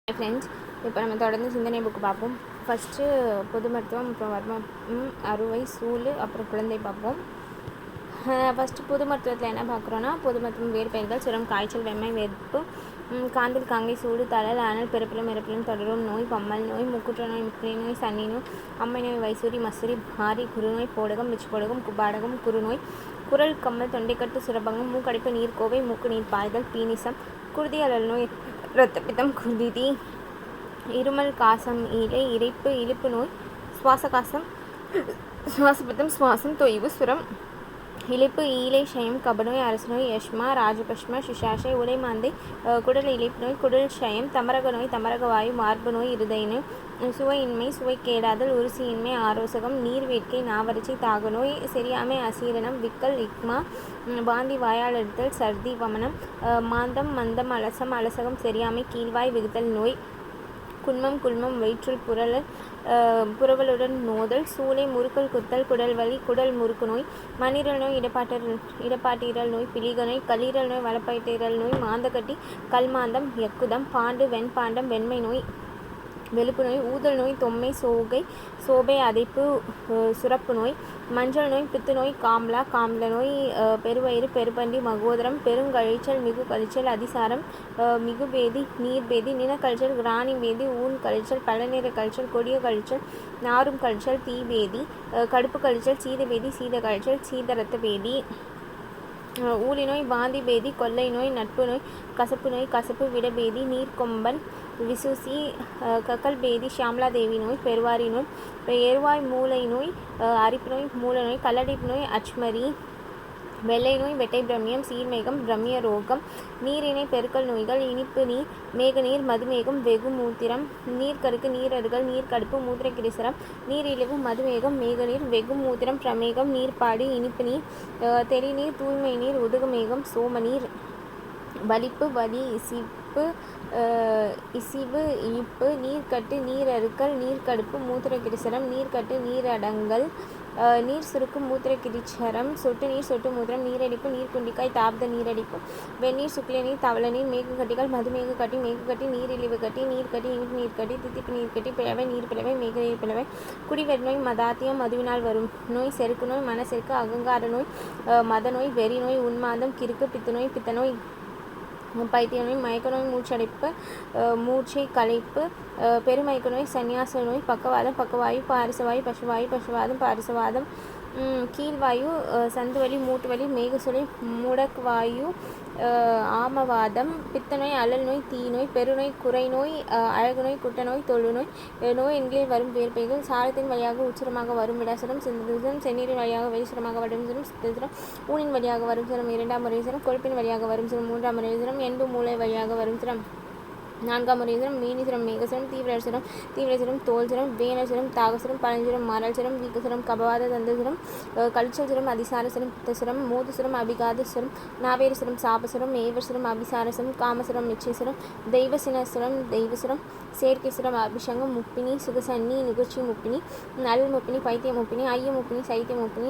Friends, இப்போ நம்ம தொடர்ந்து சிந்தனை புக்கு பார்ப்போம். ஃபஸ்ட்டு பொது மருத்துவம், அப்புறம் வர்மம், அறுவை, சூழ், அப்புறம் குழந்தை பார்ப்போம். ஃபஸ்ட்டு பொது மருத்துவத்தில் என்ன பார்க்குறோன்னா, பொது மருத்துவம் வேறு பெயர்கள்: சுரம், காய்ச்சல், வெம்மை, வெறுப்பு, காந்தல், கங்கை, சூடு, தழல், அனல், பிறப்பிலும் இறப்பிலும் தொடரும் நோய், பம்மல் நோய், முக்குற்ற நோய், முக்கிரை நோய், சன்னி நோய், அம்மை நோய், வைசூரி, மசுரி, பாரி, குருநோய், போடகம், விச்சுப்போடகம், குபாடகம், குருநோய், குரல் கம்மல், தொண்டைக்கட்டு, சுரபங்கம், மூக்கடைப்பு, நீர்க்கோவை, மூக்கு நீர் பாய்தல், பீனிசம், குருதி அழல் நோய், இரத்தப்பித்தம், குருதி, இருமல், காசம், ஈலை, இறைப்பு, இழுப்பு நோய், சுவாசகாசம், சுவாசபித்தம், சுவாசம் தொய்வு, சுரம், இழைப்பு, ஈலை, ஷயம், கபநோய், அரசு நோய், யஷ்மா, ராஜபஷ்மா, சுஷாஷை, உலைமாந்தை, குடல் இழைப்பு நோய், குடல் ஷயம், தமரக நோய், தமரக வாயு, மார்பு நோய், இருதய நோய், சுவையின்மை, சுவை கேடாதல், உருசியின்மை, ஆரோசகம், நீர் வேட்கை, நாவறட்சி, தாக நோய், செரியாமை, அசீரணம், விக்கல், இக்மா, பாந்தி, வாயால் எடுத்தல், சர்தி, வமனம், மாந்தம், மந்தம், அலசம், அலசகம், செரியாமை, கீழ்வாய் விகுதல் நோய், குன்மம், குல்மம், வயிற்றுள் புரவலுடன் நோதல், சூளை, முறுக்கல், குத்தல், குடல் வலி, குடல் முறுக்கு நோய், மண்ணீரல் நோய், இடப்பாட்டீரல் நோய், பிளிக நோய், கல்லீரல் நோய், வளப்பயிட்டீரல் நோய், மாந்தக்கட்டி, கல்மாந்தம், யக்குதம், பாண்டு, வெண்பாண்டம், வெண்மை நோய், வெளுப்பு நோய், ஊதல் நோய், தொம்மை, சோபை, அதைப்பு, சுரப்பு நோய், மஞ்சள் நோய், பித்து நோய், காம்ல நோய், பெருவயிறு, பெருப்பண்டி, மகோதரம், பெருங்கழிச்சல், மிகு கழிச்சல், அதிசாரம், மிகுபேதி, நீர்பேதி, நினக்கழிச்சல், கிராணி பேதி, ஊன் கழிச்சல், பழநிற கழிச்சல், கொடிய கழிச்சல், நாரும் கழிச்சல், தீபேதி, கடுப்பு கழிச்சல், சீதபேதி, சீத கழிச்சல், சீதரத்த பேதி, ஊழி நோய், வாந்தி பேதி, கொள்ளை நோய், நட்பு நோய், கசப்பு நோய், கசப்பு விடபேதி, நீர்க்கொம்பன், விசூசி, கக்கல் பேதி, ஷியாமலா தேவி நோய், பெருவாரி நோய், எருவாய் மூளை நோய், அரிப்பு நோய், மூல நோய், கல்லடைப்பு நோய், அச்மரி, வெள்ளை நோய், வெட்டை பிரமியம், சீர்மேகம், பிரமிய ரோகம், நீரிணை பெருக்கல் நோய்கள், இனிப்பு நீர், மேகநீர், மதுமேகம், வெகு மூத்திரம், நீர்க்கருக்கு, நீரருகல், நீர்க்கடுப்பு, மூத்திரக்கிரிசரம், நீரிழிவு, மதுமேகம், மேகநீர், வெகு மூத்திரம், பிரமேகம், நீர்ப்பாடி, இனிப்பு நீர், தெளிநீர், தூய்மை நீர், உதுகுமேகம், சோமநீர், வலிப்பு, வலி, இசிவு, இழிப்பு, நீர்க்கட்டு, நீரறுக்கல், நீர்க்கடுப்பு, மூத்திரக்கிரிசரம், நீர்க்கட்டு, நீரடங்கல், நீர் சுருக்கு, மூத்திரக்கிரிச்சரம், சொட்டு நீர், சொட்டு மூத்திரம், நீரடிப்பு, நீர்க்குண்டிக்காய், தாப்த நீரடிப்பு, வெந்நீர், சுக்ல நீர், தவள நீர், மேகக்கட்டிகள், மதுமேக கட்டி, மேகக்கட்டி, நீரிழிவு கட்டி, நீர்க்கட்டி, இனிப்பு நீர்க்கட்டி, தித்திப்பு நீர்க்கட்டி, பிளவை, நீர் பிளவை, மேகநீர் பிளவை, குடிவெறிநோய், மதாத்தியம், மதுவினால் வரும் நோய், செருக்கு நோய், மனசெருக்கு, அகங்கார நோய், மத நோய், வெறி நோய், உன்மாதம், கிறுக்கு, பித்துநோய், பித்தநோய், பைத்திய நோய், மயக்க நோய், மூச்சடைப்பு, மூச்சை களைப்பு, பெருமயக்க நோய், சன்னியாச நோய், பக்கவாதம், பக்கவாயு, பாரிசவாயு, பசுவாயு, பசுவாதம், பாரிசவாதம், கீழ்வாயு, சந்துவலி, மூட்டுவலி, மேகசுளை, முடக்குவாயு, ஆமவாதம், பித்தநோய், அழல் நோய், தீநோய், பெருநோய், குறைநோய், அழகுநோய், குட்டநோய், தொழுநோய், நோய் எண்களில் வரும் வேர்ப்பைகள், சாரத்தின் வழியாக உச்சரமாக வரும் விடாசரம், சிந்தசுரம், செந்நீரின் வழியாக வெளிசுரமாக வரும் சுரம், சித்தசுரம், ஊனின் வழியாக வரும் சுரம், இரண்டாம் முறை சுரம், கொழுப்பின் வழியாக வரும் சுரம், மூன்றாம் முறை சுரம், எண்பு மூளை வழியாக வரும் சுரம், நான்காம் முறைசுரம், மீனிசுரம், மேகசுரம், தீவிரசுரம், தோல்சுரம், வேனசுரம், தாகசுரம், பழஞ்சுரம், மாரல்சுரம், வீக்கசுரம், கபவாத தந்தசுரம், கழிச்சல்சுரம், அதிசாரசுரம், பித்தசுரம், மோதுசுரம், அபிகாதசுரம், நாவேரசுரம், சாபசுரம், ஏவசுரம், அபிசாரசுரம், காமசுரம், நிச்சயசுரம், தெய்வசினசுரம், தெய்வசுரம், செயற்கைசுரம், அபிஷங்கம், முப்பினி, சுகசன்னி, நிகழ்ச்சி முப்பினி, நல் முப்பினி, பைத்திய முப்பினி, ஐய முப்பினி, சைத்திய முப்பினி,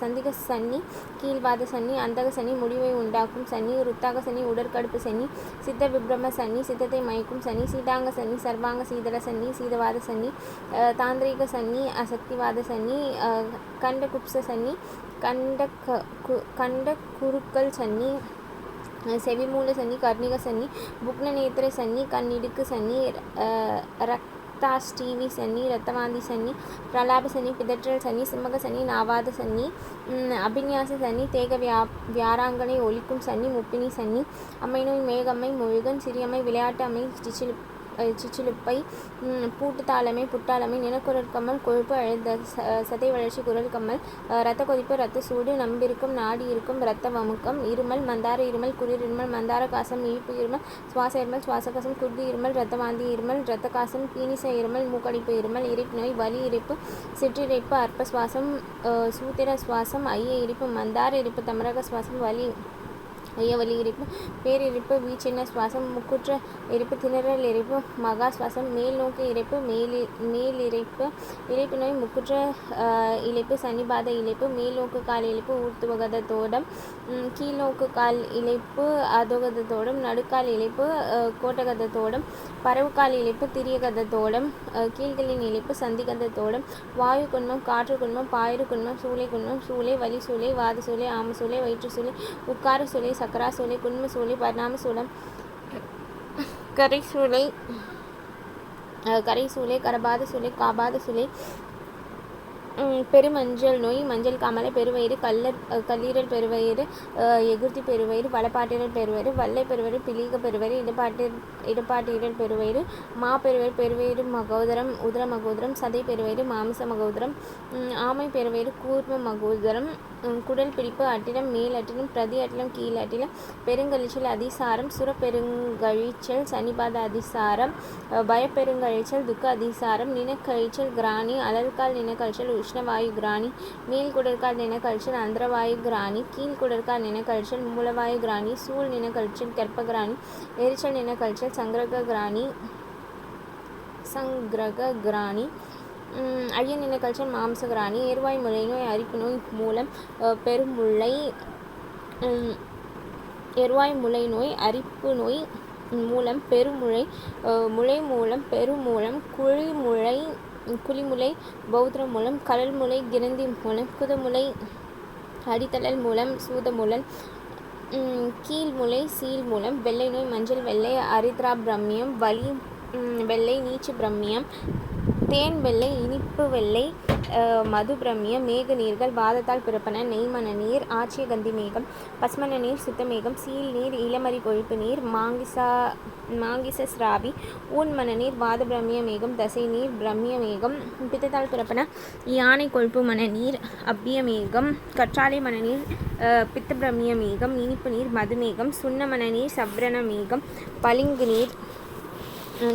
சந்திக சன்னி, கீழ்வாத சன்னி, அந்தக சன்னி, முடிவை உண்டாக்கும் சன்னி, ருத்தாக சன்னி, உடற்கடுப்பு சன்னி, சித்த விப்ரம சன்னி, சித்தத்தை மயக்கும் சன்னி, சீதாங்க சன்னி, சர்வாங்க சீதள சன்னி, சீதவாத சன்னி, தாந்திரிக சன்னி, அசக்திவாத சன்னி, கண்டகுப்ச சன்னி, கண்ட குருக்கள் சன்னி, செவிமூல சன்னி, கர்ணிக சன்னி, புக்னநேத்திர சன்னி, கண்ணிடுக்கு சன்னி, ரக்தாஷ்டீவி சன்னி, ரத்தவாந்தி சன்னி, பிரலாப சன்னி, பிதற்றல் சன்னி, சிம்மக சன்னி, நாவாத சன்னி, அபிநியாச சன்னி, தேக வியாராங்கனை ஒழிக்கும் சன்னி, முப்பினி சன்னி, அம்மை நோய், மேகம்மை, முழுகன், சிறியம்மை, விளையாட்டு அம்மை, சிச்சிலுப்பை, பூட்டு தாளமை, புட்டாளமை, நிலக்குரல் கம்மல், கொழுப்பு அழுத சதை வளர்ச்சி, குரல் கம்மல், இரத்த கொதிப்பு, இரத்த சூடு, நம்பிருக்கும், நாடி இருக்கும், இரத்த வமுக்கம், இருமல், மந்தார இருமல், குளிர் இருமல், மந்தார காசம், இழிப்பு இருமல், சுவாச இருமல், சுவாசகாசம், குருதி இருமல், இரத்த வாந்தி இருமல், இரத்த காசம், பீனிச இருமல், மூக்கடிப்பு இருமல், இறைப்பு நோய், வலி இறைப்பு, சிற்றிறைப்பு, அற்ப சுவாசம், சூத்திர சுவாசம், ஐய இறைப்பு, மந்தார இறைப்பு, தமரக சுவாசம், வலி ஐயவலி இருப்பு, பேரிருப்பு, வீச்சென்ன சுவாசம், முக்குற்ற இருப்பு, திணறல் இருப்பு, மகா சுவாசம், மேல் நோக்கு இறைப்பு, மேலிறைப்பு, இறைப்பு நோய், முக்குற்ற இழைப்பு, சன்னிபாத இழைப்பு, மேல் நோக்கு கால் இழைப்பு, ஊர்த்துவகத தோடம், கீழ் நோக்கு கால் இழைப்பு, அதோகத தோடம், நடுக்கால் இழைப்பு, கோட்டகத தோடம், பரவுக்கால் இழைப்பு, திரியகத தோடம், கீழ்களின் இழைப்பு, சந்திகத தோடம், வாயு குன்மம், காற்று குன்மம், பாயிறு குன்மம், குன்மம், சூளை, வலி சூளை, வாத சூளை, ஆம சூளை, வயிற்று சூளை, உட்கார சூளை, சக்கரா சூளை, குன்ம சூளை, பரிணாம சூளம், கரை சூளை, கரபாத சூளை, காபாத சூளை, பெருமஞ்சள் நோய், மஞ்சள் காமலை, பெருவயிறு, கல்லீரல் பெருவயிறு, எகுர்த்தி பெருவயிறு, வலப்பாட்டிரல் பெருவயிறு, வல்லை பெருவயிறு, பிலீக பெருவயிறு, இடப்பாட்டீரல் பெருவயிறு, பெருவயிறு, பெருவயிறு மகோதரம், உதர மகோதரம், சதை பெருவயிறு, மாமிச மகோதரம், ஆமை பெருவயிறு, கூர்ம மகோதரம், குடல் பிடிப்பு, அட்டிடம், மேல் அட்டிடம், பிரதி அட்டிடம், கீழ் அட்டிடம், பெருங்கழிச்சல் அதிசாரம், சுரப்பெருங்கழிச்சல், சனிபாத அதிசாரம், பயப்பெருங்கழிச்சல், துக்க அதிசாரம், நினக்கழிச்சல் கிராணி, அலல்கால் நினக்கழிச்சல், உஷ்ணவாயு கிராணி, மேல் குடற்கால் நினக்கழிச்சல், அந்திரவாயு கிராணி, கீழ் குடற்கால் நினக்கழிச்சல், மூலவாயு கிராணி, சூழ் நினக்கழிச்சல், கர்ப்பகிராணி, எரிச்சல் நினக்கழிச்சல், சங்கிரக கிராணி, ஐயன் நினக்கழிச்சல், மாம்சகிராணி, ஏர்வாய் முளை நோய், அரிப்பு நோய் மூலம் பெருமுளை, எருவாய் முளை நோய், அரிப்பு நோய் மூலம் பெருமுளை, முளை மூலம் பெருமூலம், குழிமுளை, பௌத்திர மூலம், கடல்முளை, கிரந்தி மூலம், குதமுளை, அடித்தளல் மூலம், சூதமுலன், கீழ்முளை, சீல் மூலம், வெள்ளை நோய், மஞ்சள் வெள்ளை, அரித்ரா பிரம்மியம், வலி வெள்ளை, நீச்சு பிரம்மியம், தேன் வெள்ளை, இனிப்பு வெள்ளை, மது பிரம்மியம், மேக நீர்கள், வாதத்தால் பிறப்பன, நெய்மண நீர், ஆச்சிய கந்தி மேகம், பஸ்மன நீர், சுத்த மேகம், சீல் நீர், இளமரி கொழுப்பு நீர், மாங்கிச சிராவி, ஊன்மண நீர், வாத பிரம்மிய மேகம், தசை நீர், பிரம்மிய மேகம், பித்தத்தால் பிறப்பன, யானை கொழுப்பு மண நீர், அப்பிய மேகம், கற்றாழை மண நீர், பித்த பிரம்மிய மேகம், இனிப்பு நீர், மதுமேகம், சுண்ணமண நீர், சப்ரண மேகம், பளிங்கு நீர்,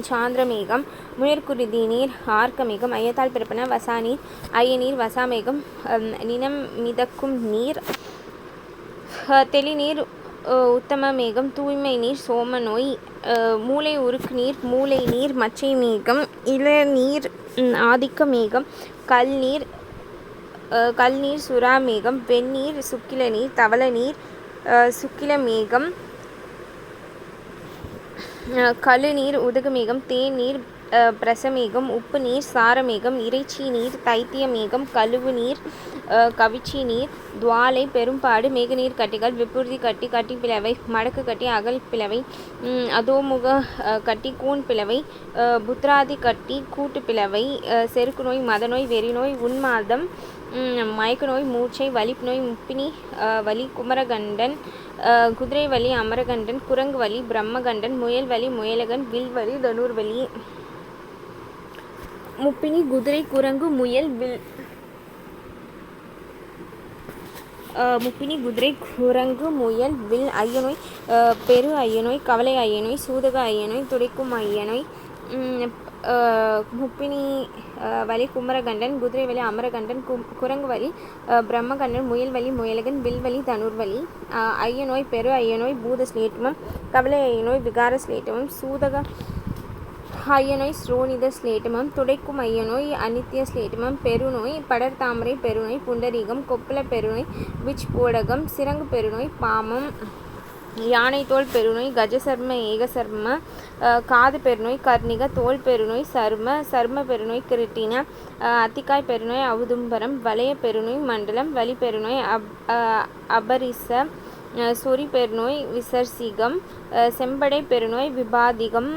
சாந்திரமேகம், முயற்குருதி நீர், ஆர்க்கமேகம், ஐயத்தால் பிறப்பன, வசாநீர், ஐயநீர், வசாமேகம், நினம் மிதக்கும் நீர், தெளிநீர், உத்தம மேகம், தூய்மை நீர், சோம நோய், மூளை உருக்கு நீர், மூளை நீர், மச்சை மேகம், இளநீர், ஆதிக்க மேகம், கல்நீர், சுறா மேகம், வெந்நீர், சுக்கில நீர், தவள நீர், சுக்கில மேகம், கழுநீர், உதகுமேகம், தேநீர், பிரசமேகம், உப்பு நீர், சாரமேகம், இறைச்சி நீர், தைத்திய மேகம், கழுவு நீர், கவிச்சி நீர், துவாலை, பெரும்பாடு, மேகநீர் கட்டிகள், விபூர்தி கட்டி, கட்டி பிளவை, மடக்கு கட்டி, அகல் பிளவை, அதோமுக கட்டி, கூன் பிளவை, புத்ராதி கட்டி, கூட்டு பிளவை, செருக்கு நோய், மதநோய், வெறிநோய், உன்மாதம், மயக்க நோய், மூர்ச்சை, வலிப்பு நோய், முப்பினி வலி, குமரகண்டன், குதிரை வலி, அமரகண்டன், குரங்கு வலி, பிரம்மகண்டன், முயல் வலி, முயலகன், வில்வலி, தனுர்வலி, முப்பினி, குதிரை, குரங்கு, முயல், வில், முப்பினி, குதிரை, குரங்கு, முயல், வில், ஐயநோய், பெரு ஐயநோய், கவலை ஐயநோய், சூதக ஐயநோய், துடைக்கும் ஐயநோய், முப்பினி வலி, குமரகண்டன், குதிரை வலி, அமரகண்டன், குரங்கு வலி, பிரம்மகண்டன், முயல் வலி, முயலகன், வில்வலி, தனுர்வலி, ஐயநோய், பெரு ஐயநோய், பூத ஸ்லேட்டமம், கவலை ஐயநோய், விகார ஸ்லேட்டமம், சூதக ஐயநோய், ஸ்ரோனித ஸ்லேட்டமம், துடைக்கும் ஐயநோய், அனித்திய ஸ்லேட்டமம், பெருநோய், படர்தாமரை பெருநோய், புண்டரீகம், கொப்பள பெருநோய், விச் போடகம், சிரங்கு பெருநோய், பாமம், யானை தோல் பெருநோய், கஜசர்ம ஏகசர்ம, காது பெருநோய், கர்ணிக, தோல் பெருநோய், சர்ம பெருநோய், கிருட்டின, அத்திக்காய் பெருநோய், அவுதும்பரம், வளைய பெருநோய், மண்டலம், வலி பெருநோய், அபரிச, சொறி பெருநோய், விசர்சிகம், செம்படை பெருநோய், விபாதிகம்,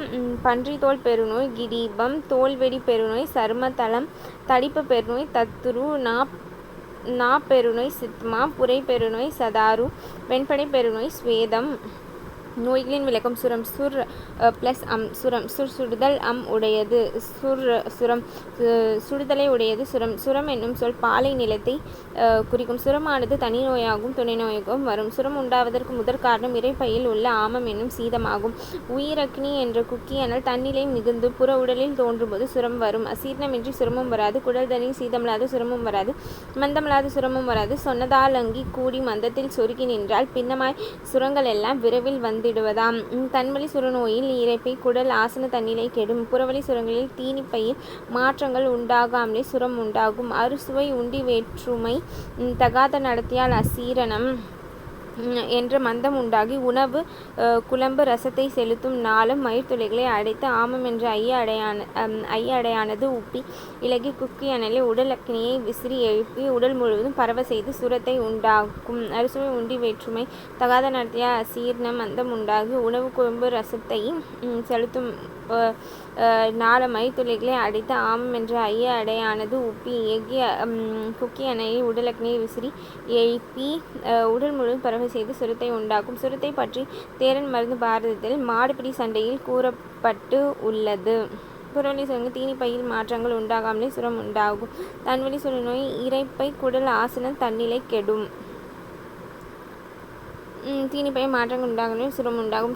பன்றித்தோல் பெருநோய், கிடீபம், தோல்வெடி பெருநோய், சர்மதளம், தடிப்பு பெருநோய், தத்துரு, பெருநோய், சித்மா, புரை பெருநோய், சதாரு, வெண்படை பெருநோய், ஸ்வேதம், நோய்களின் விளக்கம் சுரம் சுர் ப்ளஸ் சுரம் சுடுதல் உடையது சுரம் சுடுதலை உடையது சுரம் என்னும் சொல் பாலை நிலத்தை குறிக்கும். சுரமானது தனி நோயாகவும் துணை நோயாகவும் வரும். சுரம் உண்டாவதற்கு முதற் காரணம் இரைப்பையில் உள்ள ஆமம் என்னும் சீதமாகும். உயிரக்னி என்ற குக்கியானால் தன்னிலை மிகுந்து புற உடலில் தோன்றும்போது சுரம் வரும். அசீர்ணமின்றி சுரமும் வராது. குடல் தனி சீதமில்லாத சுரமும் வராது. மந்தமில்லாத சுரமும் வராது. சொன்னதாலங்கி கூடி மந்தத்தில் சொருகி நின்றால் பின்னமாய் சுரங்கள் எல்லாம் விரைவில் வந்துடுவதாம். தன்வழி சுரநோயில் இரைப்பை குடல் ஆசன தன்னிலை கெடும். புறவழி சுரங்களில் தீனிப்பையில் மாற்றங்கள் உண்டாகாமலே சுரம் உண்டாகும். அறுசுவை உண்டி வேற்றுமை தகாத நடத்தியால் அசீரணம் என்ற மந்தம் உண்டாகி உணவு குழம்பு ரசத்தை செலுத்தும் நாளும் மயிர்துளைகளை அடைத்து ஆமம் என்ற ஐய அடையானது உப்பி இலகி குக்கி அனலை உடல் அக்னியை விசிறி எழுப்பி உடல் முழுவதும் பரவ செய்து சுரத்தை உண்டாக்கும். அறுசுவை உண்டி வேற்றுமை தகாத நடத்தியால் அசீர்ணம் மந்தம் உண்டாகி உணவு குழம்பு ரசத்தை செலுத்தும் நாள மயிர்துளைகளை அடைத்து ஆமம் என்ற ஐய அடையானது உப்பி இயகிய குக்கி அணையை உடல் அக்னியை விசிறி எழுப்பி உடல் முழுவதும் பரவ செய்து சுரத்தை உண்டாக்கும். சுரத்தை பற்றி தேரன் மருந்து பாரதத்தில் மாடுபிடி சண்டையில் கூறப்பட்டு உள்ளது. புறவழி சுரங்க தீனிப்பையில் மாற்றங்கள் உண்டாகாமலே சுரம் உண்டாகும். தன்வழி சுரநோய் இரைப்பை குடல் ஆசனம் தன்னிலை கெடும். தீனிப்பை மாற்றங்கள் உண்டாகவே சுரம் உண்டாகும்.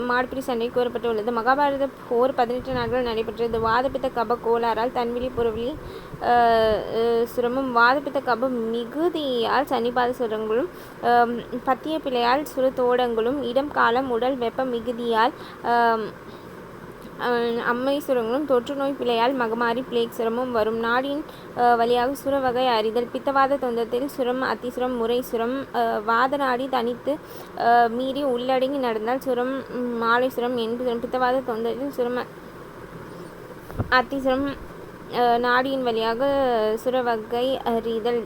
மாடுபிடி சண்டை கூறப்பட்டுள்ளது. மகாபாரத போர் 18 நாட்கள் நடைபெற்றது. வாதப்பித்த கப கோளாறால் தன்வெளி புறவெளி சுரமும் வாதப்பித்த கப மிகுதியால் சன்னிபாத சுரங்களும் பத்திய பிழையால் சுரத்தோடங்களும் இடம் காலம் உடல் வெப்ப மிகுதியால் அம்மை சுரங்களும் தொற்று நோய் பிழையால் மகமாரி பிளேக் சுரமும் வரும். நாடியின் வழியாக சுர வகை அறிதல். பித்தவாத தொந்தத்தில் சுரம் அத்திசுரம் முறை சுரம் வாத நாடி தனித்து மீறி உள்ளடங்கி நடந்தால் சுரம் மாலை சுரம் என்பது சுரம். பித்தவாத தொந்தத்தில் சுரம் அத்திசுரம் நாடியின் வழியாக சுர வகை அறிதல்.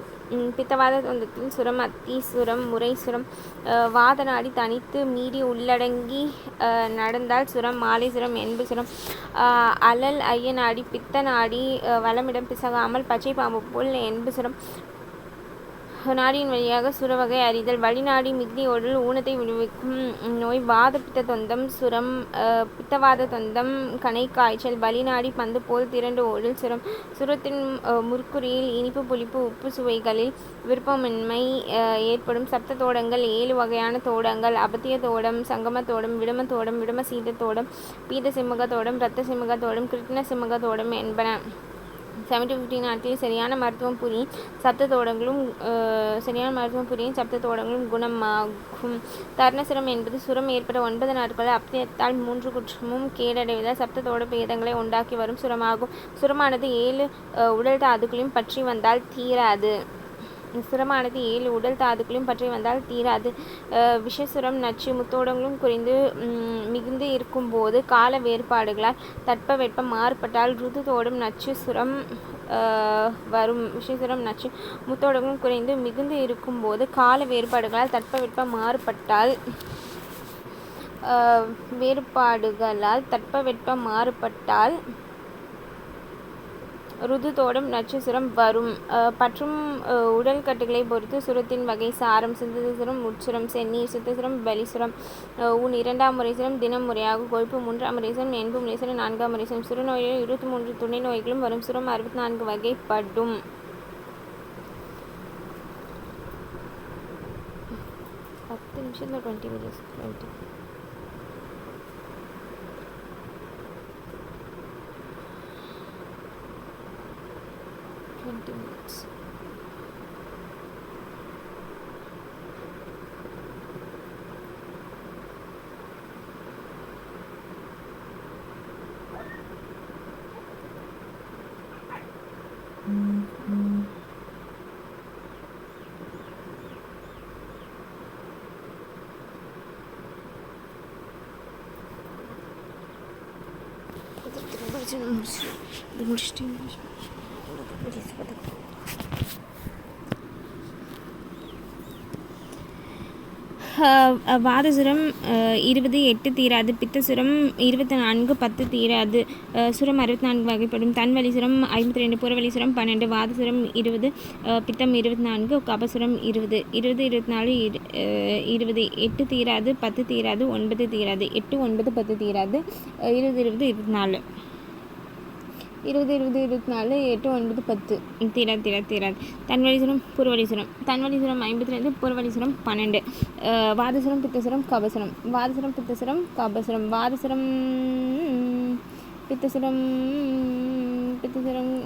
பித்தவாத தொந்தத்தில் சுரம் அத்திசுரம் முறை சுரம் வாத நாடி தனித்து மீறி உள்ளடங்கி நடந்தால் சுரம் மாலை சுரம் என்பது சுரம். அலல் ஐய நாடி பித்த நாடி வளமிடம் பிசகாமல் பச்சை பாம்பு போல் என்பது சுரம். நாடியின் வழியாக சுரவகை அறிதல். வழிநாடி மிகுதியோடு ஊனத்தை விடுவிக்கும் நோய் வாத பித்த தொந்தம் சுரம். பித்தவாத தொந்தம் கணை காய்ச்சல். வழிநாடி பந்து போல் திரண்டு ஓடல் சுரம். சுரத்தின் முற்குறியில் இனிப்பு புளிப்பு உப்பு சுவைகளில் விருப்பமின்மை ஏற்படும். சப்த தோடங்கள் 7 வகையான தோடங்கள் அபத்திய தோடம் சங்கம தோடம் விடம தோடம் விடம சீத தோடம் பீத சிம்மக தோடம் இரத்த சிம்மக தோடம் கிருஷ்ண சிம்மக தோடம் என்பன. 7-15 நாட்களில் சரியான மருத்துவம் புரியும் சப்த தோடங்களும் குணமாகும். தர்ணசுரம் என்பது சுரம் ஏற்பட்ட 9 நாட்கள் அப்தியத்தால் 3 குற்றமும் கேடடைவதால் சப்த தோட பேதங்களை உண்டாக்கி வரும் சுரமாகும். சுரமானது 7 உடல் தாதுக்களையும் பற்றி வந்தால் தீராது. உடல் தாதுக்களையும் பற்றி வந்தால் தீராது. விஷசுரம் நச்சு முத்தோடங்களும் குறைந்து மிகுந்து இருக்கும்போது கால வேறுபாடுகளால் தட்ப வெப்பம் மாறுபட்டால் ருது தோடும் நச்சு சுரம் வரும். விஷசுரம் நச்சு முத்தோடங்களும் குறைந்து மிகுந்து இருக்கும்போது கால வேறுபாடுகளால் தட்ப வெப்பம் மாறுபட்டால் ருது தோடும் நச்சு சுரம் வரும். பற்றும் உடல் கட்டுகளை பொறுத்து சுரத்தின் வகை சாரம் சிந்தசுரம் உட்சுரம் செந்நீர் சித்தசுரம் பலிசுரம் ஊன் 2ஆம் முறை சுரம் தினம் முறையாக கொழுப்பு 3ஆம் முறை சுரம் என்பு முறை சுரம் 4ஆம் முறை சுரம். சுரநோயில் 23 துணை நோய்களும் வரும். சுரம் 64 வகைப்படும். 10 நிமிஷம் 20 minutes 20 minutes. வாதசுரம் 20 8 தீராது. பித்தசுரம் 24 10 தீராது. சுரம் 64 வகைப்படும். தன்வழி சுரம் 52, புறவழி சுரம் 12, வாதசுரம் 20, பித்தம் 24, கபசுரம் 20. 20 24 20 8 தீராது, 10 தீராது, 9 தீராது. 8 9 10 தீராது. 20 20 24. 20 20 24 8 9 10 தீராது. தன்வழிசுரம் புறவழிசுரம். தன்வழிசுரம் 52, புறவழிசுரம் 12. வாதசுரம் பித்தசுரம் கபசுரம். வாதசுரம் பித்தசுரம் கபசுரம். வாதசுரம் பித்தசுரம்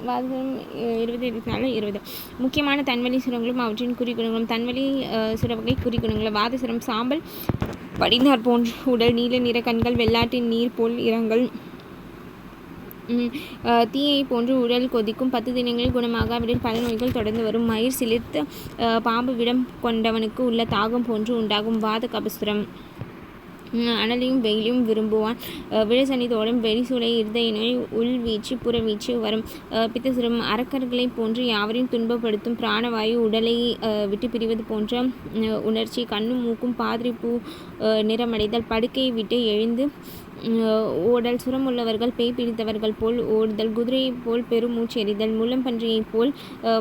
வாதசுரம் 20 24 20. முக்கியமான தன்வழி சுரங்களும் அவற்றின் குறிக்குணங்களும். தன்வழி சுரவகை குறிக்குணங்களும். வாதசுரம் சாம்பல் படிந்தார் போன்ற உடல், நீல நிற கண்கள், வெள்ளாட்டின் நீர் போல் இரங்கல், தீயை போன்று உடல் கொதிக்கும், 10 தினங்களில் குணமாகாவிடில் பல நோய்கள் தொடர்ந்து வரும், மயிர் சிலிர்த்த பாம்பு விடம் கொண்டவனுக்கு உள்ள தாகம் போன்று உண்டாகும். வாத கபசுரம் அனலையும் வெயிலையும் விரும்புவான், விழசனி தோடும், வெளிசூளை, இருதய நோய், உள்வீச்சு புறவீச்சு வரும். பித்தசுரம் அரக்கர்களை போன்று யாவரையும் துன்பப்படுத்தும், பிராணவாயு, உடலை விட்டு பிரிவது போன்ற உணர்ச்சி, கண்ணும் மூக்கும் பாதிரி பூ நிறமடைதல், படுக்கையை விட்டு எழுந்து ஓடல், சுரம் உள்ளவர்கள் பேய் பிடித்தவர்கள் போல் ஓடுதல், குதிரையைப் போல் பெருமூச்சு எறிதல், முள்ளம்பன்றியைப் போல்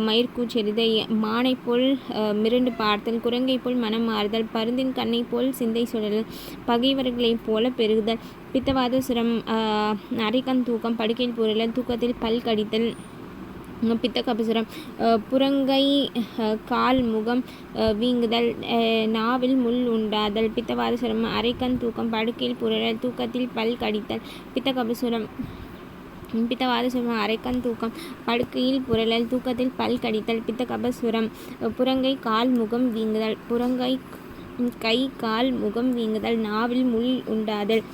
மயிர்கூச்செறிதல், மானை போல் மிரண்டு பார்த்தல், குரங்கை போல் மனம் மாறுதல், பருந்தின் கண்ணை போல் சிந்தை சுழல், பகைவர்களைப் போல பெருகுதல். பித்தவாத சுரம் அரைக்கண் தூக்கம், படுக்கையில் புரளல், தூக்கத்தில் பல் கடித்தல். பித்த கபசுரம் புறங்கை கால் முகம் வீங்குதல், நாவில் முள் உண்டாதல். பித்தவாத சுரம் அரைக்கண் தூக்கம், படுக்கையில் புரளல், தூக்கத்தில் பல் கடித்தல். பித்த கபசுரம் பித்தவாத சுரம் அரைக்கண் தூக்கம், படுக்கையில் புரளல், தூக்கத்தில் பல் கடித்தல். பித்த கபசுரம் புறங்கை கால் முகம் வீங்குதல், புறங்கை கை கால் முகம் வீங்குதல், நாவில் முள் உண்டாதல்.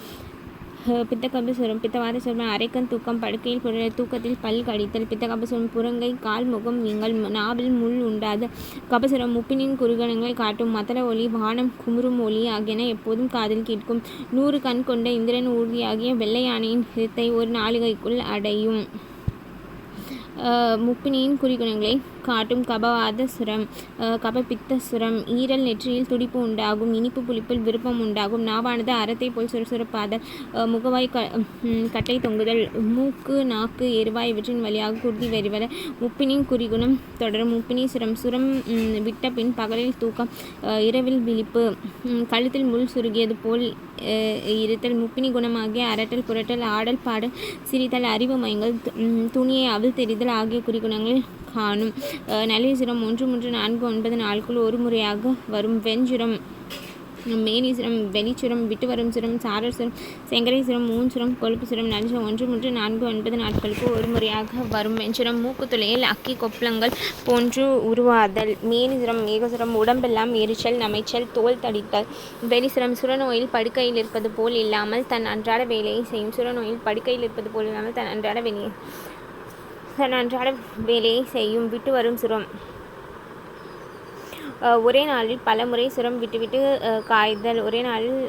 பித்த கபசுரம் பித்தவாத சுரம் அரைக்கண் தூக்கம், படுக்கையில் புரளல், தூக்கத்தில் பல் கடித்தல். பித்த கபசுரம் புறங்கை கால் முகம் வீங்கல், நாவில் முள் உண்டாது. கபசுரம் முப்பினின் குறுகணங்களை காட்டும், மத்தள ஒலி, வானம் குமுறும் ஒலி ஆகியன எப்போதும் காதில் கேட்கும். 100 கண் கொண்ட இந்திரன் ஊர்தியாகிய வெள்ளை யானையின் சிரத்தை ஒரு நாளிகைக்குள் அடையும். முப்பினியின் குறிகுணங்களை காட்டும். கபவாத சுரம் கபபித்த சுரம் ஈரல், நெற்றியில் துடிப்பு உண்டாகும், இனிப்பு புளிப்பில் விருப்பம் உண்டாகும், நாவானது அறத்தை போல் சுறுசுறுப்பாதல், முகவாய் கட்டை தொங்குதல், மூக்கு நாக்கு எருவாய் இவற்றின் வழியாக குருதி வெறிவல. முப்பினின் குறிகுணம் தொடரும். முப்பினி சுரம் சுரம் விட்ட பின் பகலில் தூக்கம், இரவில் விழிப்பு, கழுத்தில் முள் சுருகியது போல் இருத்தல். முப்பினி குணமாகிய அரட்டல், புரட்டல், ஆடல், பாடல், சிரித்தல், அறிவு மயங்கல், துணியை அவிழ் தெரிதல் ஆகிய குறிகுணங்கள் காணும். நல்லிசுரம் 1 3 4 9 நாட்கள் ஒரு முறையாக வரும். வெஞ்சுரம் மேனிசுரம் வெளிச்சுரம், விட்டு வரும் சுரம், சாரர் சுரம், செங்கரை சுரம், மூன்சுரம், கொழுப்பு சுரம், நல்சுரம் 1 3 4 9 நாட்களுக்கு ஒரு முறையாக வரும். வெஞ்சுரம் மூக்குத்துளையில் அக்கி கொப்பளங்கள் போன்று உருவாதல். மேனிசுரம் மேகசுரம் உடம்பெல்லாம் எரிச்சல், நமைச்சல், தோல் தடித்தல். வெளிசுரம் சுரநோயில் படுக்கையில் இருப்பது போல் இல்லாமல் தன் அன்றாட வேலையை செய்யும். சுரநோயில் படுக்கையில் இருப்பது போல் இல்லாமல் தன் அன்றாட வேலையை செய்யும். விட்டு வரும் சுரம் ஒரே நாளில் பல முறை சுரம் விட்டுவிட்டு காய்தல். ஒரே நாளில்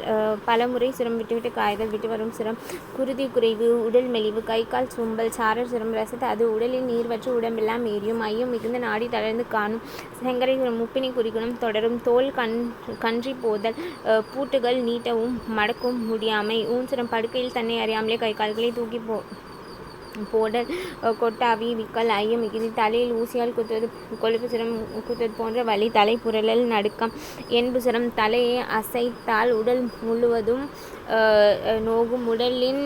பல முறை சுரம் விட்டுவிட்டு காய்தல். விட்டு வரும் சுரம் குருதி குறைவு, உடல் மெலிவு, கை கால் சோம்பல். சாரர் சுரம் ரசத்தை அது உடலில் நீர்வற்று உடம்பெல்லாம் ஏறியும், ஐயம் மிகுந்த நாடி தளர்ந்து காணும். செங்கரை சுரம் முப்பினி குறிகுணம் தொடரும். தோல் கன்றி போதல், பூட்டுகள் நீட்டவும் மடக்கவும் முடியாமை. ஊன்சுரம் படுக்கையில் தன்னை அறியாமலே கை கால்களை தூக்கி போடல், கொட்டாவி, விக்கல், ஐயம் மிகுதி, தலையில் ஊசியால் குத்துவது, கொழுப்பு சுரம் குத்துவது போன்ற வலி, தலை புரளல், நடுக்கம். என்பு சுரம் தலையை அசைத்தால் உடல் முழுவதும் நோகும். உடலின்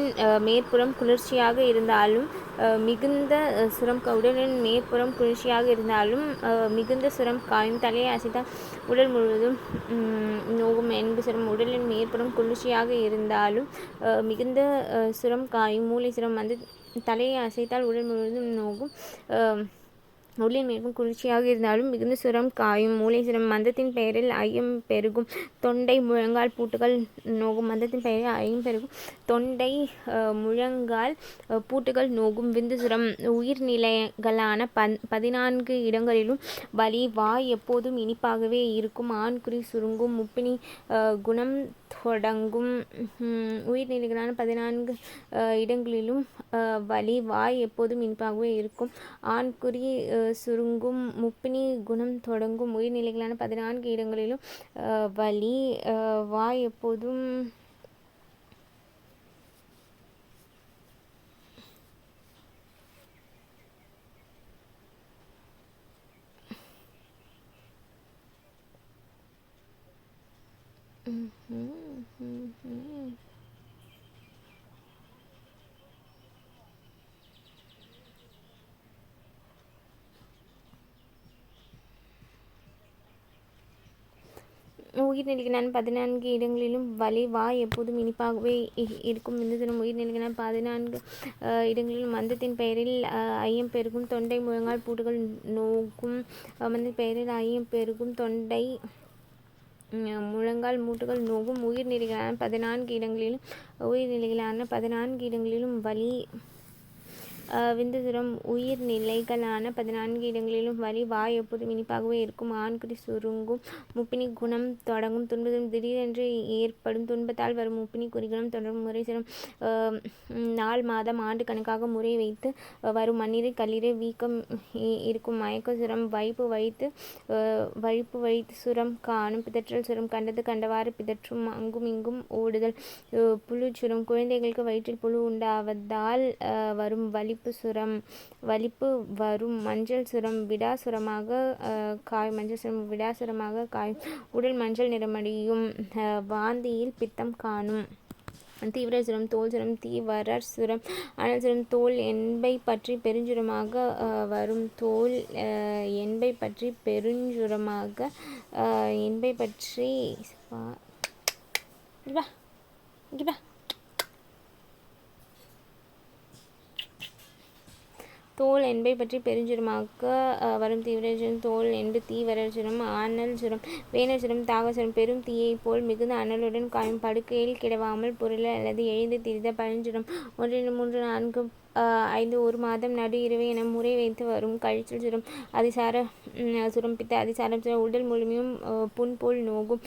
மேற்புறம் குளிர்ச்சியாக இருந்தாலும் மிகுந்த சுரம் உடலின் மேற்புறம் குளிர்ச்சியாக இருந்தாலும் மிகுந்த சுரம் காயும். தலையை அசைத்தால் உடல் முழுவதும் நோகும். என்பு சுரம் உடலின் மேற்புறம் குளிர்ச்சியாக இருந்தாலும் மிகுந்த சுரம் காயும். மூளை சுரம் வந்து தலையை அசைத்தால் உடல் முழுவதும் நோகும். உடலின் மேற்கும் குளிர்ச்சியாக இருந்தாலும் மிகுந்த சுரம் காயும். மூளை சுரம் மந்தத்தின் பெயரில் ஐயம் பெருகும். தொண்டை முழங்கால் பூட்டுகள் நோகும். மந்தத்தின் பெயரில் ஐயம் பெருகும். தொண்டை முழங்கால் பூட்டுகள் நோகும். விந்து சுரம் உயிர்நிலைகளான 14 இடங்களிலும் வலி. வாய் எப்போதும் இனிப்பாகவே இருக்கும். ஆண்குறி சுருங்கும். முப்பினி குணம் தொடங்கும். உயிர்நிலைகளான 14 இடங்களிலும் வலி வாய் எப்போதும் இனிப்பாகவே இருக்கும். ஆண்குறி சுருங்கும். முப்பினி குணம் தொடங்கும். உயிர்நிலைகளான 14 இடங்களிலும் வலி வாய் எப்போதும் உயிர்நிலைகளான 14 இடங்களிலும் வலி வாய் எப்போதும் இனிப்பாகவே இருக்கும். விந்துசரம் உயிர்நிலைகளான 14 இடங்களிலும் மந்தத்தின் பெயரில் ஐயம் பெருகும். தொண்டை முழங்கால் பூட்டுகள் நோக்கும். மந்தத்தின் பெயரில் ஐயம் பெருகும். தொண்டை முழங்கால் மூட்டுகள் நோகும். உயிர்நிலைகளான 14 இடங்களிலும் வலி விந்துசுரம் உயிர்நிலைகளான 14 இடங்களிலும் வலி வாய் எப்போதும் இனிப்பாகவே இருக்கும். ஆண்குறி சுருங்கும். முப்பினி குணம் தொடங்கும். துன்பம் திடீரென்று ஏற்படும் துன்பத்தால் வரும் முப்பினி குறிகுணம் தொடரும். முறை சிரம் நாள் மாதம் ஆண்டு கணக்காக முறை வைத்து வரும். மண்ணீரை கல்லீரை வீக்கம் இருக்கும். மயக்க சுரம் வழிப்பு வழித்து சுரம் காணும். பிதற்றல் சுரம் கண்டது கண்டவாறு பிதற்றும். அங்கும் இங்கும் ஓடுதல். புழு சுரம் குழந்தைகளுக்கு வயிற்றில் புழு உண்டாவதால் வரும். வலிப்பு வரும். மஞ்சள் சுரம் விடாசுரமாக காயும். உடல் மஞ்சள் நிறமடையும். வாந்தியில் பித்தம் காணும். தீவிர சுரம் தோல் சுரம் தீவரர் சுரம் அனல் சுரம் தோல் என்பை பற்றி பெருஞ்சுரமாக வரும். தோல் என்பை பற்றி பெருஞ்சுரமாக என்பை பற்றி தோல் என்பை பற்றி பெருஞ்சுரமாக வரும். தீவிர சுரம் தோல் என்பு தீவரர் சுரம் அனல் சுரம் வேனர் சுரம் தாக சுரம் பெரும் தீயை போல் மிகுந்த அனலுடன் காயும். படுக்கையில் கிடவாமல் பொருள் அல்லது எழுந்து திரித பழஞ்சுரம் 1 2 3 4 5 1 மாதம் நடு இரவு என முறை வைத்து வரும். கழிச்சல் சுரம் அதிசார சுரம் பித்த அதிசாரம் சுரம் உடல் முழுமையும் புண் போல் நோகும்.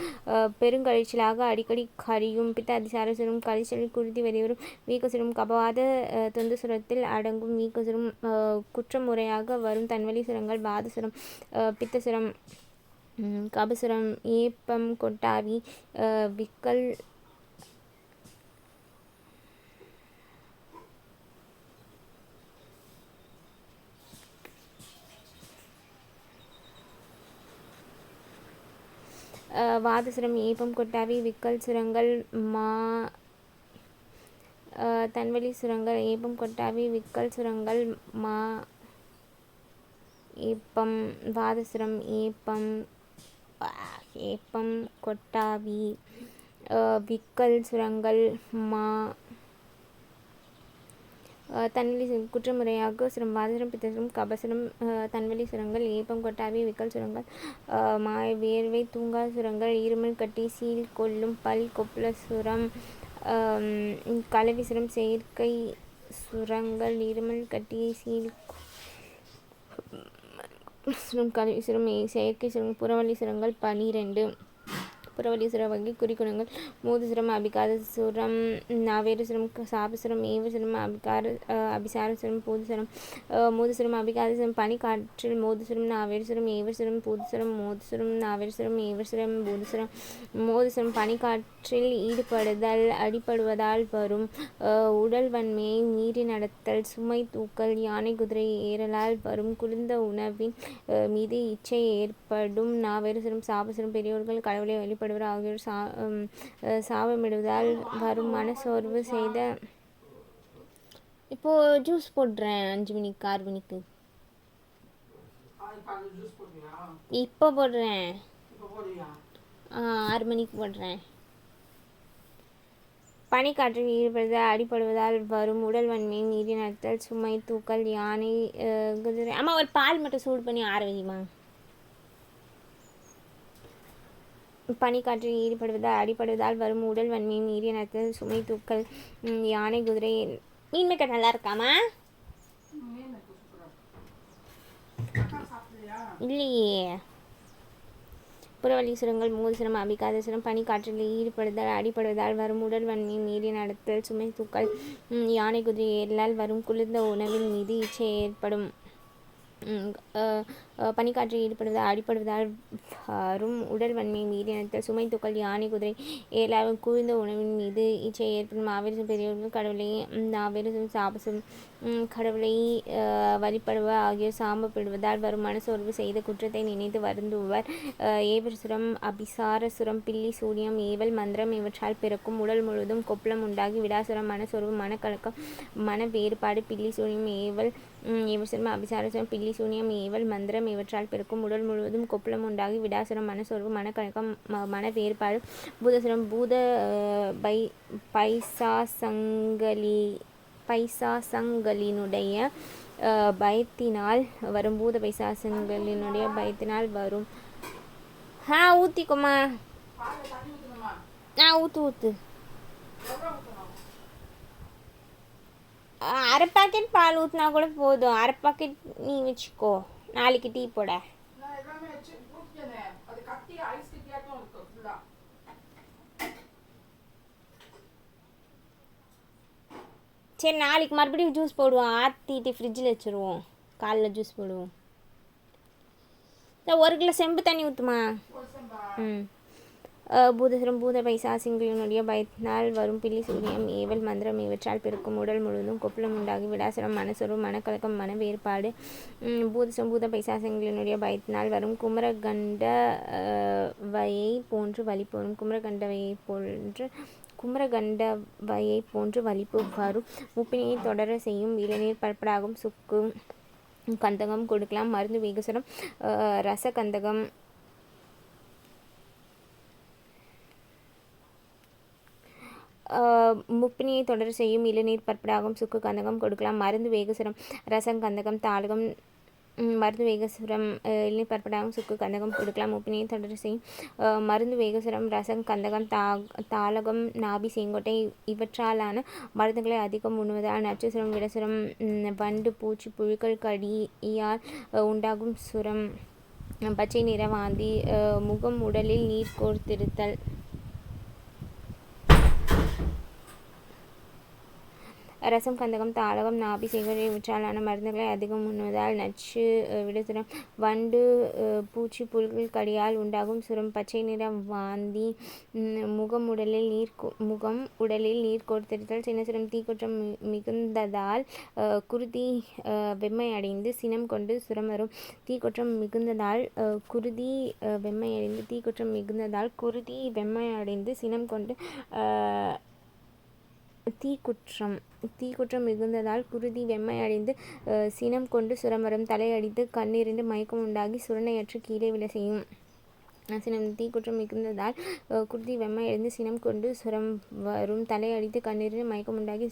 பெருங்கழிச்சலாக அடிக்கடி கரியும். பித்த அதிசார சுரம் கழிச்சலில் குருதி வெளிவரும். வீக்கசுரம் கபவாத தொந்து சுரத்தில் அடங்கும். வீக்கசுரம் குற்றமுறையாக வரும். தன்வலி சுரங்கள் பாதசுரம் பித்தசுரம் கபசுரம் ஏப்பம் கொட்டாவி விக்கல் வாதசுரம் ஏப்பம் கொட்டாவி விக்கல் சுரங்கள் தன்வலி சுரங்கள் ஏப்பம் கொட்டாவி விக்கல் சுரங்கள் ஏப்பம் வாதசுரம் ஏப்பம் கொட்டாவி விக்கல் சுரங்கள் தன்வலி குற்றமுறையாக சுரம் வாதசுரம் பித்தசுரம் கபசுரம் தன்வலி சுரங்கள் ஏப்பம் கொட்டாவி விக்கல் சுரங்கள் மாய வேர்வை தூங்கா சுரங்கள் இருமல் கட்டி சீல் கொள்ளும் பல் கொப்புள சுரம் கலவி சுரம் செயற்கை சுரங்கள் இருமல் கட்டி சீல் சுரம் கலவி சுரம் செயற்கை சுரம் புறவலி சுரங்கள் 12 புறவலி சுர வகை குறிக்குணங்கள் மூதுசுரம் அபிகார சுரம் நாவேறு சுரம் சாபசுரம் ஏவு சுரம் அபிசார சுரம் பூதுசுரம் மூதுசுரம் அபிகார சுரம் பனி காற்றில் மோதுசுரம் நாவேறு சுரம் ஏவர் சுரம் பூதுசுரம் மோதுசுரம் நாவேறு சுரம் ஏவர் சுரம் பூதுசுரம் மோதுசுரம் பனி காற்றில் ஈடுபடுதல் அடிப்படுவதால் வரும். உடல் வன்மையை மீறி நடத்தல் சுமை தூக்கல் யானை குதிரை ஏறலால் வரும். குளிர்ந்த உணவின் மீது இச்சை ஏற்படும். நாவேறு சுரம் சாபசுரம் பெரியோர்கள் கடவுளை வழிபடுவர் ஆகியோர் சாபமிடுவதால் வரும். மனசோர்வு செய்த இப்போ ஜூஸ் போடுறேன் 5 மணிக்கு 6 மணிக்கு இப்போ போடுறேன் 6 மணிக்கு போடுறேன். பனிக்காற்றில் ஈடுபடுதல் அடிப்படுவதால் வரும். உடல் வன்மையை மீறி நடத்தல் சுமை தூக்கல் யானை குதிரை. ஆமாம் ஒரு பால் மட்டும் சூடு பண்ணி ஆற வைமா. பனிக்காற்றில் ஈடுபடுவதால் அடிப்படுவதால் வரும். உடல் வன்மையை மீறி நடத்தல் சுமை தூக்கல் யானை குதிரை. மீன் மேக்கர் நல்லா இருக்காமா? இல்லையே புறவழி சுரங்கள் மூலசுரம் அபிகாத சுரம் பனிக்காற்றில் ஈடுபடுதல் அடிப்படுவதால் வரும் உடல் வன்மை மீறி நடத்தல் சுமை தூக்கல் யானை குதிரை ஏறலால் வரும் குளிர்ந்த உணவின் மீது இச்சை ஏற்படும் பனிக்காற்றில் ஈடுபடுவதால் அடிப்படுவதால் வரும் உடல் வன்மையை மீறி நடத்தல் சுமை தூக்கல் யானை குதிரை ஏலாவும் குளிர்ந்த உணவின் மீது இச்சை ஏற்படும் ஆவேரசும் பெரியவர்கள் கடவுளை ஆவேரசும் சாபசும் கடவுளை வழிபடுவ ஆகியோர் சாம்பப்படுவதால் வரும் மனசோர்வு செய்த குற்றத்தை நினைத்து வருந்துவர் ஏவரசுரம் அபிசாரசுரம் பில்லி சூரியம் ஏவல் மந்திரம் இவற்றால் பிறக்கும் உடல் முழுவதும் கொப்பளம் உண்டாகி விடாசுரம் மனசோர்வு மனக்கலக்கம் மன வேறுபாடு பில்லி சூரியம் ஏவல் ஏவரசுரம் அபிசாரசுரம் பில்லி சூனியம் ஏவல் மந்திரம் இவற்றால் பிறக்கும் உடல் முழுவதும் கொப்பளம் உண்டாகி விடாசுரம் மனசோர்வு மனக்கலக்கம் மன வேறுபாடு பூதசுரம் பூத பைசாசங்களினுடைய பயத்தினால் வரும் பூத பைசாசங்களினுடைய பயத்தினால் வரும் ஊத்திக்குமா ஊத்து அரை பாக்கெட் பால் ஊற்றினா கூட போதும் அரை பாக்கெட் நீ வச்சுக்கோ நாளைக்கு டீ போட சரி நாளைக்கு மறுபடியும் ஜூஸ் போடுவோம் ஆற்றிட்டு ஃப்ரிட்ஜில் வச்சுருவோம் காலைல ஜூஸ் போடுவோம் 1 கிலோ செம்பு தண்ணி ஊற்றுமா பூதசுரம் பூத பைசாசிங்களினுடைய பயத்தினால் வரும் பில்லி சூரியம் ஏவல் மந்திரம் இவற்றால் பிறக்கும் உடல் முழுவதும் கொப்பளம் உண்டாகி விடாசுரம் மனசொரு மனக்கலக்கம் மன வேறுபாடு பூதசுரம் பூத பைசாசிங்களினுடைய பயத்தினால் வரும் குமரகண்டவையை போன்று வலிப்போரும் குமரகண்டவையை போன்று வலிப்பு வரும் முப்பினையை தொடர செய்யும் இளநீர் பரப்படாகும் சுக்கு கந்தகம் கொடுக்கலாம் மருந்து வேகசுரம் ரசகந்தகம் முப்பினியை தொடர் செய்யும் இளநீர் பற்படாகும் சுக்கு கந்தகம் கொடுக்கலாம் மருந்து வேகசுரம் ரசம் கந்தகம் தாளகம் மருந்து வேகசுரம் இளநீர் பற்படாகும் சுக்கு கந்தகம் கொடுக்கலாம் முப்பினியை தொடர் செய்யும் மருந்து வேகசுரம் ரசம் கந்தகம் தாளகம் நாபி செங்கோட்டை இவற்றாலான மருந்துகளை அதிகம் உண்ணுவதால் நச்சுசுரம் விடசுரம் வண்டு பூச்சி புழுக்கள் கடியால் உண்டாகும் சுரம் பச்சை நிற வாந்தி முகம் உடலில் நீர் கோர்த்திருத்தல் ரசம் கந்தகம் தாளகம் நாபி செங்கோட்டை இவற்றாலான மருந்துகளை அதிகம் உண்ணுவதால் நச்சு விடசுரம் வண்டு பூச்சி புல்கள் கடியால் உண்டாகும் சுரம் பச்சை நிற வாந்தி முகம் உடலில் நீர் கோர்த்தெடுத்தல் சின்னசுரம் தீக்குற்றம் மிகுந்ததால் குருதி வெம்மை அடைந்து சினம் கொண்டு சுரம் வரும் தீக்குற்றம் மிகுந்ததால் குருதி வெம்மை அடைந்து சினம் கொண்டு தீக்குற்றம் மிகுந்ததால் குருதி வெம்மை அடைந்து சினம் கொண்டு சுரமரம் தலையடித்து கண்ணீரிந்து மயக்கம் உண்டாகி சுரணையற்று கீழே விழ செய்யும் சினம் தீக்குற்றம் மிகுந்ததால் குருதி வெம்மை அடைந்து சினம் கொண்டு சுரம் வரும் தலையடித்து கண்ணீரில் மயக்கம் உண்டாகி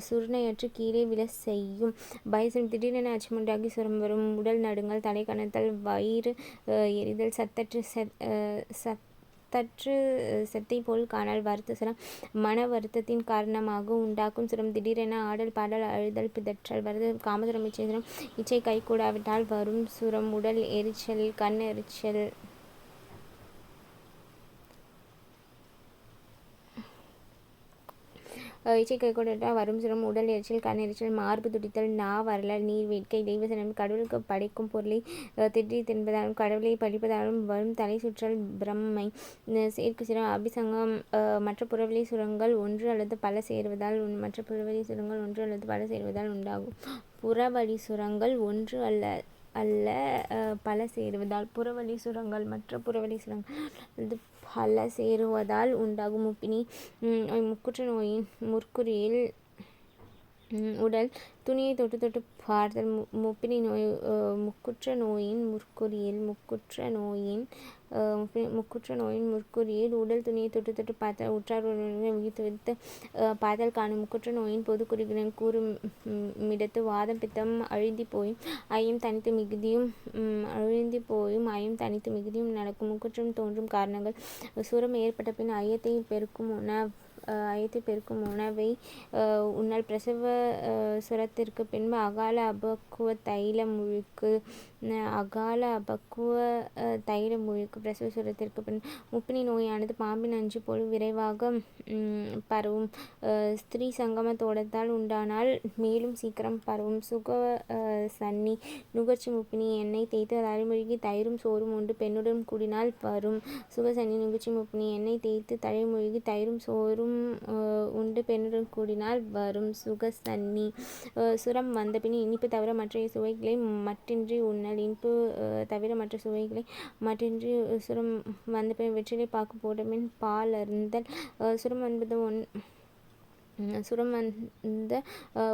சுரணையற்று கீழே விழ செய்யும் பயசுரம் திடீரென அச்சமுண்டாகி சுரம் வரும் உடல் நடுங்கள் தலை கணத்தல் வயிறு எரிதல் சற்று செத்தை போல் காணல் வருத்தசுரம் மன வருத்தத்தின் காரணமாக உண்டாக்கும் சுரம் திடீரென ஆடல் பாடல் அழுதல் பிதற்றல் வருது காமசுரம் இச்சைசுரம் இச்சை கைகூடாவிட்டால் வரும் சுரம் உடல் எரிச்சல் கண் எரிச்சல் இச்சை கைகூடாவிட்டால் வரும் சுரம் உடல் எரிச்சல் கண் எரிச்சல் மார்பு துடித்தல் வரலாறு நீர் வேட்கை தெய்வசனம் கடவுளுக்கு படைக்கும் பொருளை திடீர் தின்பதாலும் கடவுளை பழிப்பதாலும் வரும் தலை சுற்றல் பிரம்மை சேர்க்கு சுரம் அபிசங்கம் மற்ற புறவெளி சுரங்கள் ஒன்று அல்லது பல சேருவதால் உண்டாகும் புறவழி சுரங்கள் ஒன்று அல்ல பல சேருவதால் புறவழி சுரங்கள் மற்ற புறவழி சுரங்கள் பல சேருவதால் உண்டாகும் முப்பினி முக்குற்ற நோயின் முற்குறியில் உடல் துணியை தொட்டு பார்த்தல் முப்பினி நோய் முக்குற்ற நோயின் முற்குறியில் உடல் துணியை தொட்டு பார்த்தல் உற்றார் விழித்து பார்த்தல் காணும் முக்குற்ற நோயின் பொது குறிப்பின் கூறுமிடத்து வாதம் பித்தம் அழிந்தி போயும் ஐயம் தனித்து மிகுதியும் நடக்கும் முக்குற்றம் தோன்றும் காரணங்கள் சுரம் ஏற்பட்ட பின் ஐயத்தை பெருக்கும் ஐத்து பெருக்கும் உணவை உன்னால் பிரசவ சுரத்திற்கு பின்பு அகால அபக்குவ தைல முழுக்கு அகால அபக்குவ தைல முழுக்கு பிரசவ சுரத்திற்கு பின் முப்பினி நோயானது பாம்பின் அஞ்சு போல் விரைவாக பரவும். ஸ்திரீ சங்கமத்தோடத்தால் உண்டானால் மேலும் சீக்கிரம் பரவும். சுக சன்னி நுகர்ச்சி முப்பினி எண்ணெய் தேய்த்து தலைமொழிக்கு தயிரும் சோறும் உண்டு பெண்ணுடன் கூடினால் வரும். சுக சன்னி நுகர்ச்சி முப்பினி எண்ணெய் தேய்த்து தலைமொழிக்கு தயிரும் சோறும் உண்டு பெண்ணுடன் கூடினால் வரும். சுக சன்னி சுரம் வந்தபின் இனிப்பு தவிர மற்ற சுவைகளை மற்றின்றி உண்ணல். இனிப்பு தவிர மற்ற சுவைகளை மற்றின்றி சுரம் வந்தபின் வெற்றிலை பாக்கு போட்டபின் பால் அருந்தல். சுரம் வந்த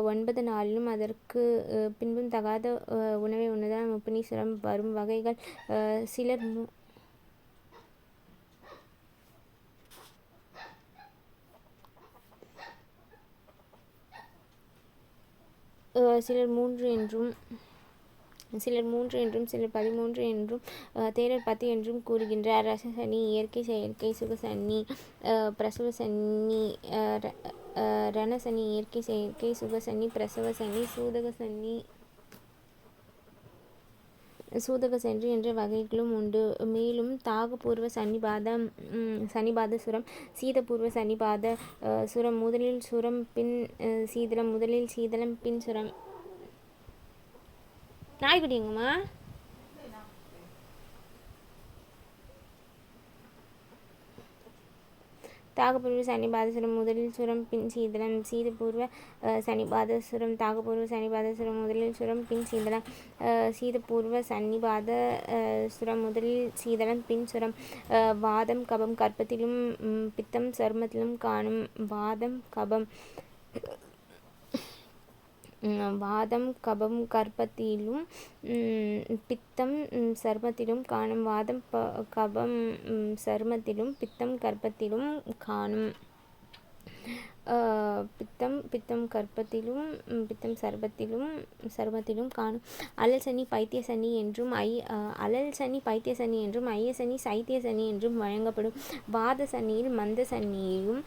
9 நாளிலும் அதற்கு பின்பும் தகாத உணவை உண்ணதால் முப்பினி சுரம் வரும். வகைகள் சிலர் சிலர் 3 என்றும் சிலர் 13 என்றும் தேரர் 10 என்றும் கூறுகின்றார். ரசசனி இயற்கை செயற்கை. சுகசன்னி பிரசவ சன்னி ரணசனி இயற்கை செயற்கை. சுகசன்னி பிரசவ சன்னி. சூதக சென்று என்ற வகைகளும் உண்டு. மேலும் தாகபூர்வ சன்னிபாத சுரம் சீதபூர்வ சன்னிபாத சுரம் முதலில் சுரம் பின் சீதளம் முதலில் சீதளம் பின் சுரம். நாய்க்குட்டி எங்கம்மா? தாகபூர்வ சன்னிபாதசுரம் முதலில் சுரம் பின் சீதளம். சீதபூர்வ சன்னிபாதசுரம் தாகபூர்வ சன்னிபாதசுரம் முதலில் சுரம் பின் சீதளம். சீதபூர்வ சன்னிபாத சுரம் முதலில் சீதளம் பின் சுரம். வாதம் கபம் கர்ப்பத்திலும் பித்தம் சருமத்திலும் காணும். வாதம் கபம் கர்ப்பத்திலும் பித்தம் சருமத்திலும் காணும். வாதம் கபம் சருமத்திலும் பித்தம் கர்ப்பத்திலும் காணும். பித்தம் கர்ப்பத்திலும் பித்தம் சருமத்திலும் காணும். அலல் சனி பைத்திய சனி என்றும் ஐய சனி சைத்திய சனி என்றும் வழங்கப்படும். வாத சன்னியில் மந்த சன்னியும்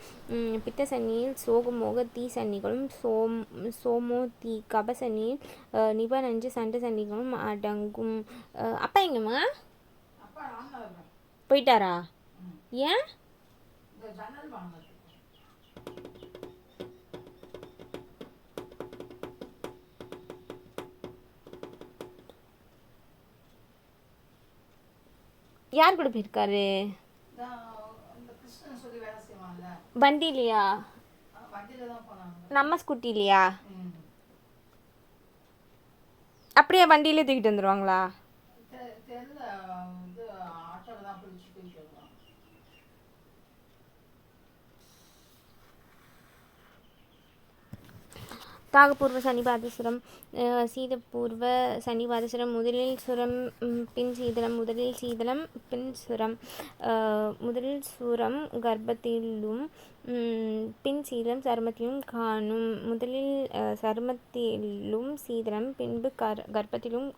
பித்த சன்னியில் சோகமோக தீ சன்னிகளும் சோமோ தீ கப சன்னியில் நிப நஞ்சு சண்ட சன்னிகளும் அடங்கும். அப்பா எங்கம்மா போயிட்டாரா? ஏன்? யார் கூட போயிருக்காரு? வண்டிலையா? நம்ம ஸ்கூட்டிலையா? அப்படியே வண்டியிலே தூக்கிட்டு வந்துடுவாங்களா? தாகபூர்வ சன்னிபாதசுரம் சீதபூர்வ சன்னிபாதசுரம் முதலில் சுரம் பின் சீதளம் முதலில் சீதளம் பின் சுரம். முதலில் சுரம் கர்ப்பத்திலும் பின் சீதளம் சருமத்திலும் காணும். முதலில் சருமத்திலும் சீதளம் பின்பு கர்ப்பத்திலும்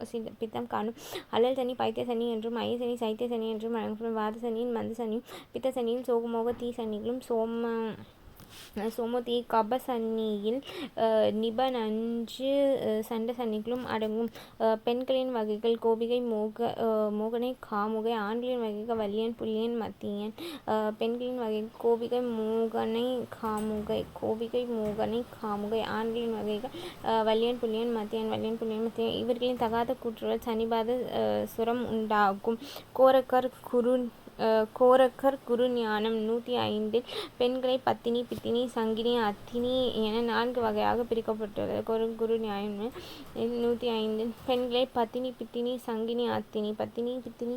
பித்தம் காணும். அலல் சனி பைத்திய சனி என்றும் ஐய சனி சைத்திய சனி என்றும் வழங்கப்படும். வாத சனியின் மந்த சனியும் பித்த சனியில் சோகமோக தீ சனிகளும் சோமோதி கப சன்னியில் நிப நஞ்சு சண்ட சன்னிகளும் அடங்கும். பெண்களின் வகைகள் கோபிகை மோகனை காமுகை. ஆண்களின் வகைகள் வலியன் புலியன் மத்தியன். பெண்களின் வகை கோபிகை மோகனை காமுகை. ஆண்களின் வகைகள் வலியன் புலியன் மத்தியன். இவர்களின் தகாத கூற்றுகள் சன்னிபாத சுரம் உண்டாகும். கோரக்கர் குரு ஞானம் 105 பெண்களை பத்தினி பித்தினி சங்கினி அத்தினி என 4 வகையாக பிரிக்கப்பட்டுள்ளது. குரு ஞானம் 105 பெண்களை பத்தினி பித்தினி சங்கினி அத்தினி பத்தினி பித்தினி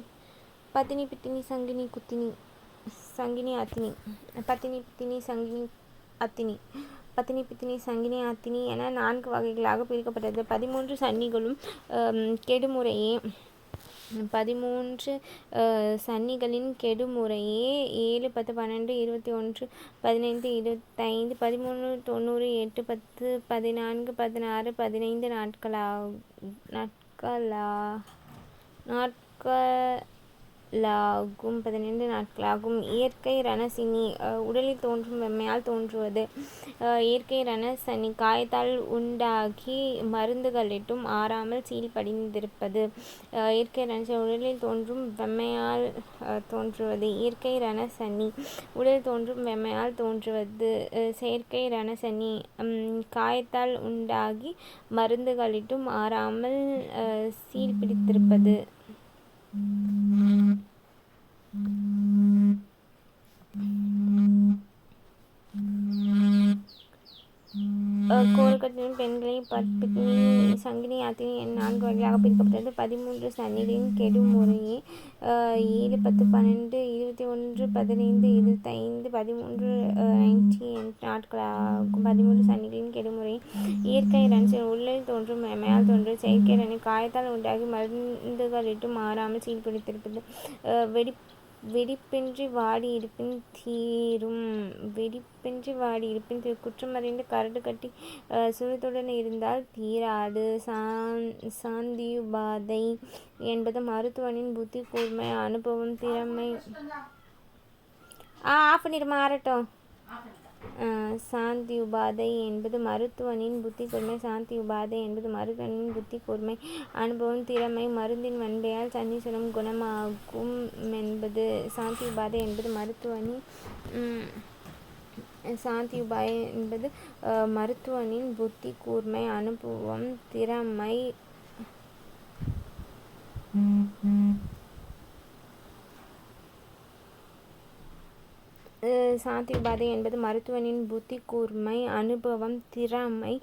சங்கினி குத்தினி சங்கினி அத்தினி பத்தினி பித்தினி சங்கினி அத்தினி பத்தினி பித்தினி சங்கினி அத்தினி என 4 வகைகளாக பிரிக்கப்பட்டது. 13 சன்னிகளும் கெடுமுறையே 13 சன்னிகளின் கெடுமுறையே 7, 10, 12, 21, 15, 25, 13, 90, 8, 10, 14, 16, 15 நாட்கள் நாட்களாகும். 12 நாட்களாகும். இயற்கை ரணசினி உடலில் தோன்றும் வெம்மையால் தோன்றுவது. இயற்கை ரணசனி காயத்தால் உண்டாகி மருந்துகளிட்டும் ஆறாமல் சீல் படிந்திருப்பது. இயற்கை ரணசனி உடலில் தோன்றும் வெம்மையால் தோன்றுவது. இயற்கை ரணசனி உடலில் தோன்றும் வெம்மையால் தோன்றுவது. செயற்கை ரணசனி காயத்தால் உண்டாகி மருந்துகளிட்டும் ஆறாமல் சீல் பிடித்திருப்பது. கோல்கட்டிலும் பெண்களை பத்மினி சங்கினி அத்தினி என 4 வகையாக பிரிக்கப்பட்டது. 13 சனிகளின் கெடுமுறையே 7, 10, 12, 21, 15, 25, 13, 98 நாட்களாகும். 13 சனிகளின் கெடுமுறை. இயற்கை ரணசனி உள்ளில் தோன்றும் வெம்மையால் தோன்றும். செயற்கை ரணி காயத்தால் உண்டாகி மருந்துகளிட்டு மாறாமல் சீல் பிடித்திருப்பது. வெடிப்பின்றி வாடி இருப்பின் தீரும். வெடிப்பின்றி வாடி இருப்பின் குற்றமறிந்து கரடு கட்டி சுரத்துடன் இருந்தால் தீராது. சாந்தியுபாதை என்பது மருத்துவனின் புத்தி கூர்மை அனுபவம் திறமை. ஆஃப் பண்ணிட்டு மாறட்டும். சாந்தி உபாதை என்பது மருத்துவனின் புத்தி கூர்மை. சாந்தி உபாதை என்பது மருத்துவனின் புத்தி கூர்மை அனுபவம் திறமை மருந்தின் வன்மையால் சன்னீஸ்வரம் குணமாகும் என்பது. சாந்தி உபாதை என்பது மருத்துவனின் சாந்தி உபாதை என்பது மருத்துவனின் புத்தி கூர்மை அனுபவம் திறமை சாந்தி உபாதை என்பது மருத்துவனின் புத்தி கூர்மை அனுபவம் திறமை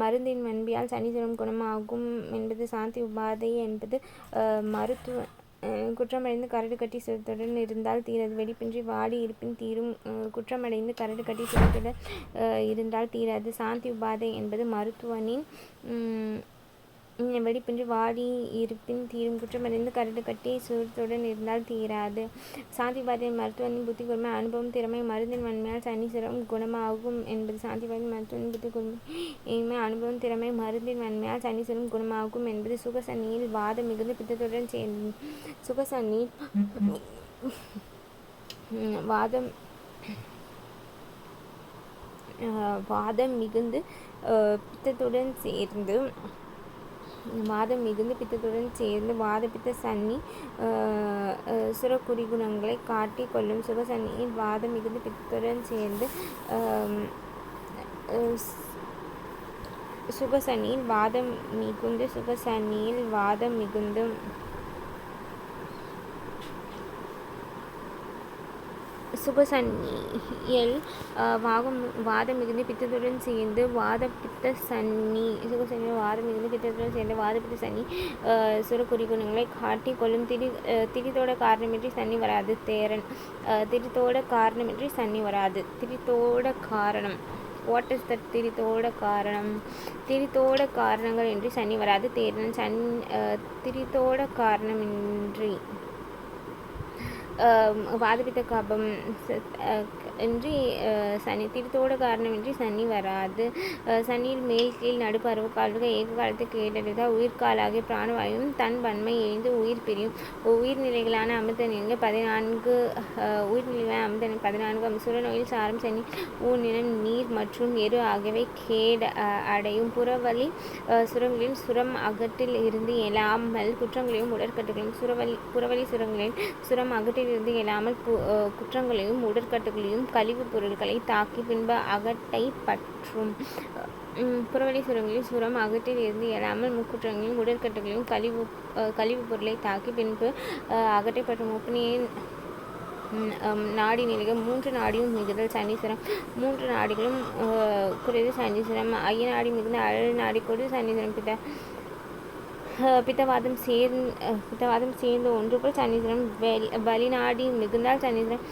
மருந்தின் வன்மையால் சன்னீஸ்வரம் குணமாகும் என்பது. சாந்தி உபாதை என்பது மருத்துவ குற்றமடைந்து கரடு கட்டி சுரத்துடன் இருந்தால் தீரது. வெடிப்பின்றி வாடி இருப்பின் தீரும். குற்றமடைந்து கரடு கட்டி சுரத்துடன் இருந்தால் தீராது. சாந்தி உபாதை என்பது மருத்துவனின் வெடிப்பின்றி வாடி இருப்பின் தீரும். குற்றமடைந்து கரடு கட்டி சுரத்துடன் இருந்தால் தீராது. சாந்தி உபாதை மருத்துவனின் புத்தி கூர்மை அனுபவம் திறமை மருந்தின் வன்மையால் சன்னீஸ்வரம் குணமாகும் என்பது. சாந்தி உபாதை மருத்துவனின் புத்தி கூர்மை அனுபவம் திறமை மருந்தின் வன்மையால் சன்னீஸ்வரம் குணமாகும் என்பது. சுகசன்னியில் வாதம் மிகுந்து பித்தத்துடன் சேர்ந்து சுகசன்னியில் வாதம் மிகுந்து பித்தத்துடன் சேர்ந்து வாதபித்த சன்னி சுரக்குறிகுணங்களை காட்டி கொள்ளும். சுகசன்னியில் வாதம் மிகுந்து பித்தத்துடன் சேர்ந்து சுகசன்னியில் வாதம் மிகுந்து சுகசன்னியில் வாதம் மிகுந்து பித்தத்துடன் சேர்ந்து வாதபித்த சன்னி சுகசன்னியில் வாதம் மிகுந்து பித்தத்துடன் சேர்ந்து வாதபித்த சன்னி சுரக்குறிகுணங்களை காட்டி கொள்ளும். திரித்தோட காரணமின்றி சன்னி வராது. தேரன் திரித்தோட காரணமின்றி சன்னி வராது. திரித்தோட காரணம் வாட் இஸ் தட்? திரித்தோட காரணம் திரித்தோட காரணங்கள் இன்றி சன்னி வராது. தேரன் திரித்தோட காரணமின்றி வாதபித்த கபம் இன்றி சனி திரித்தோட காரணமின்றி சனி வராது. சனியில் மேல் கீழ் நடுப்பருவ கால்கள் ஏக காலத்தில் கேட்டெடுத்தால் உயிர்காலாகிய பிராணவாயும் தன் வன்மை எழுந்து உயிர் பிரியும். உயிர்நிலைகளான அமிர்த நிலைகள் 14 உயிர்நிலைகளான அமிர்த 14 சுரநோயில் சாரம் சனி ஊர்நிலம் நீர் மற்றும் எரு ஆகியவை அடையும். புறவழி சுரங்களில் சுரம் அகட்டில் இருந்து எழாமல் குற்றங்களையும் உடற்கட்டுகளையும் புறவழி சுரங்களில் சுரம் அகட்டில் இருந்து எழாமல் குற்றங்களையும் உடற்கட்டுகளையும் கழிவுப் பொருட்களை தாக்கி பின்பு அகட்டை பற்றும். புறவழி சுரங்களில் சுரம் அகட்டில் இருந்து எழாமல் முக்குற்றங்களையும் உடற்கட்டுகளையும் கழிவுப் பொருளை தாக்கி பின்பு அகட்டை பற்றும். முப்பனியை நாடி நிலைகள் 3 நாடியும் மிகுதல் சனீஸ்வரம் 3 நாடிகளும் குறைவு சனீஸ்வரம். ஐய நாடி மிகுந்த அழல் நாடி கொடு சனீஸ்வரம். பித்தவாதம் சேர்ந்து ஒன்றுக்குள் சனீஸ்வரம். வலிநாடி மிகுந்தால் சனீஸ்வரம்.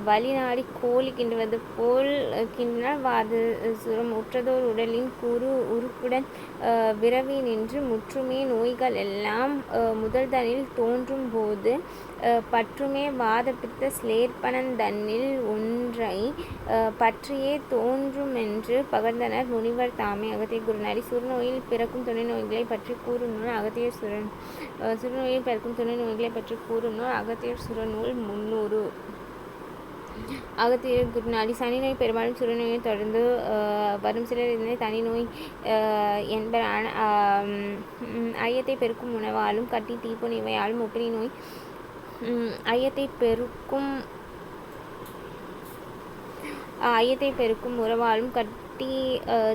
வலிநாடி கோழி கிண்டுவது போல் கிண்டினால் வாதசுரம். உற்றதோர் உடலின் உறுப்புடன் விரவி நின்று முற்றுமே நோய்கள் எல்லாம் முதல்தனில் தோன்றும் போது பற்றுமே வாதபித்த ஸ்லேற்பனந்தன்னில் ஒன்றை பற்றியே தோன்றுமென்று பகர்ந்தனர் முனிவர் தாமே. அகத்திய குருநாடி. சுருநோயில் பிறக்கும் துணை நோய்களை பற்றி கூறும் நூல் அகத்தியர் சுருநோயில் பிறக்கும் துணை நோய்களை பற்றி கூறும் நூல் அகத்தியர் சுரநூல் 300. அகத்தியர் குருநாடி. சனி நோய் பெரும்பாலும் சுரநோயை தொடர்ந்து வரும் சிலர் இதனை தனி நோய் என்பர். ஐயத்தை பெருக்கும் உணவாலும் கட்டி தீப்புண் இவையாலும் ஒப்பினி நோய் ஐயத்தை பெருக்கும் உறவாலும் கட்டி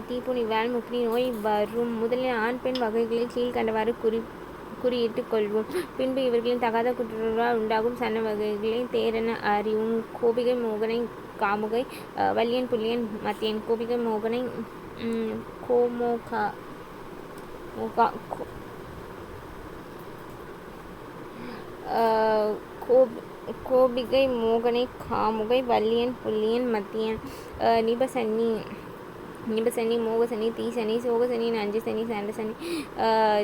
தீப்புண் இவையாலும் ஒப்பினி நோய் வரும். முதலில் ஆண் பெண் வகைகளில் கீழ்கண்டவாறு குறியிட்டு கொள்வோம். பின்பு இவர்களின் தகாத குற்றங்களால் உண்டாகும் சன்ன வகைகளை தேரென அறிவும். கோபிகை மோகனை காமுகை வல்லியன் புல்லியன் மத்தியன். கோபிகை மோகனை கோபிகை மோகனை காமுகை வல்லியன் புல்லியன் மத்தியன். நிபசனி மோகசனி தீசனி சோகசனி நஞ்சு சனி சண்டை சனி.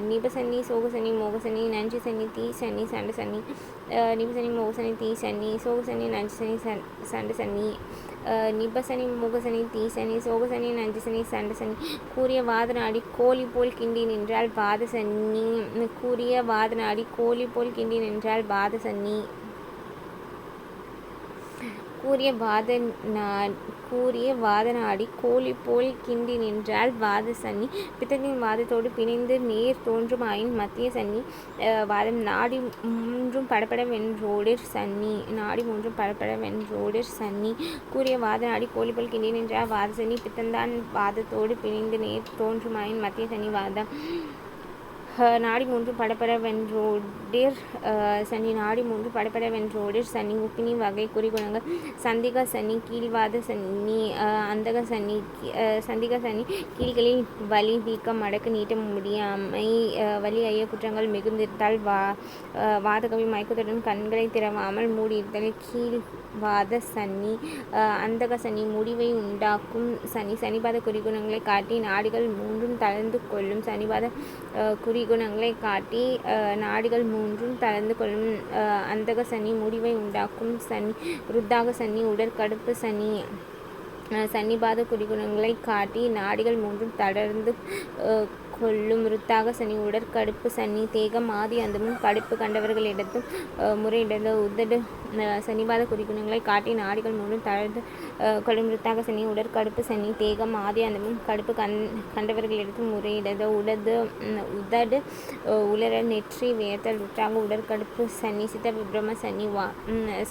நிபசனி சோகசனி மோகசனி நஞ்சு சனி தீசனி சண்டை சனி. நிபசனி மோகசனி தீசனி சோகசனி நஞ்சு சனி சண்டை சனி. நிபசனி மோகசனி தீசனி சோகசனி நஞ்சு சனி சண்டை சனி. கூறிய வாத நாடி கோழி போல் கிண்டி நின்றால் வாத சன்னி. கூறிய வாத நாடி கோழி போல் கிண்டி நின்றால் வாத சன்னி. கூறிய வாத நாடி கோழி போல் கிண்டி நின்றால் வாத சன்னி. பித்தத்தின் வாதத்தோடு பிணைந்து நேர் தோன்றுமாயின் மத்திய சன்னி. வாதம் நாடி மூன்றும் படப்பட வென்றோடிற் சன்னி. கூறிய வாத நாடி கோழி போல் கிண்டி நின்றால் வாத சன்னி. பித்தந்தான் வாதத்தோடு பிணைந்து நேர் தோன்றுமாயின் மத்திய சன்னி. வாதம் நாடி மூன்று படப்பட வென்றோடிற் சனி. நாடி மூன்று படப்பட வென்றோடிற் சனி. உப்பினி வகை குறிகுணங்கள். சந்திக சனி கீழ்வாத சனி. அந்தக சனி சந்திக சனி கீழ்களில் வலி வீக்கம் அடக்கு நீட்ட முடியாமை வலி ஐய குற்றங்கள் மிகுந்திருத்தால் வாதகவி மயக்கத்துடன் கண்களை திறவாமல் மூடியிருத்தல் கீழ்வாத சனி. அந்தக சனி முடிவை உண்டாக்கும் சனி. சனிபாத குறிகுணங்களை காட்டி நாடிகள் மூன்றும் தளர்ந்து கொள்ளும். சனிபாத குறிகுணங்களை காட்டி நாடிகள் மூன்றும் தளர்ந்து கொள்ளும். அந்தக சனி முடிவை உண்டாக்கும் சனி. ருத்தாக சனி உடற்கடுப்பு சனி. சன்னிபாத குறிகுணங்களை காட்டி நாடிகள் மூன்றும் தளர்ந்து கொள்ளும். ருத்தாக சனி உடற்கடுப்பு சனி. தேகம் ஆதி அந்தமும் கடுப்பு கண்டவர்களிடத்தும் முறையிடது. உதடு சனிபாத குறிகுணங்களை காட்டி நாடிகள் மூன்றும் தளர்ந்து கொள்ளும். ருத்தாக சனி உடற்கடுப்பு சனி. தேகம் ஆதி அந்தமும் கடுப்பு கண்டவர்களிடத்தும் முறையிடது. உதடு உலர நெற்றி வேர்த்தல். ருத்தாக உடற்கடுப்பு சனி. சித்த விப்ரம சனி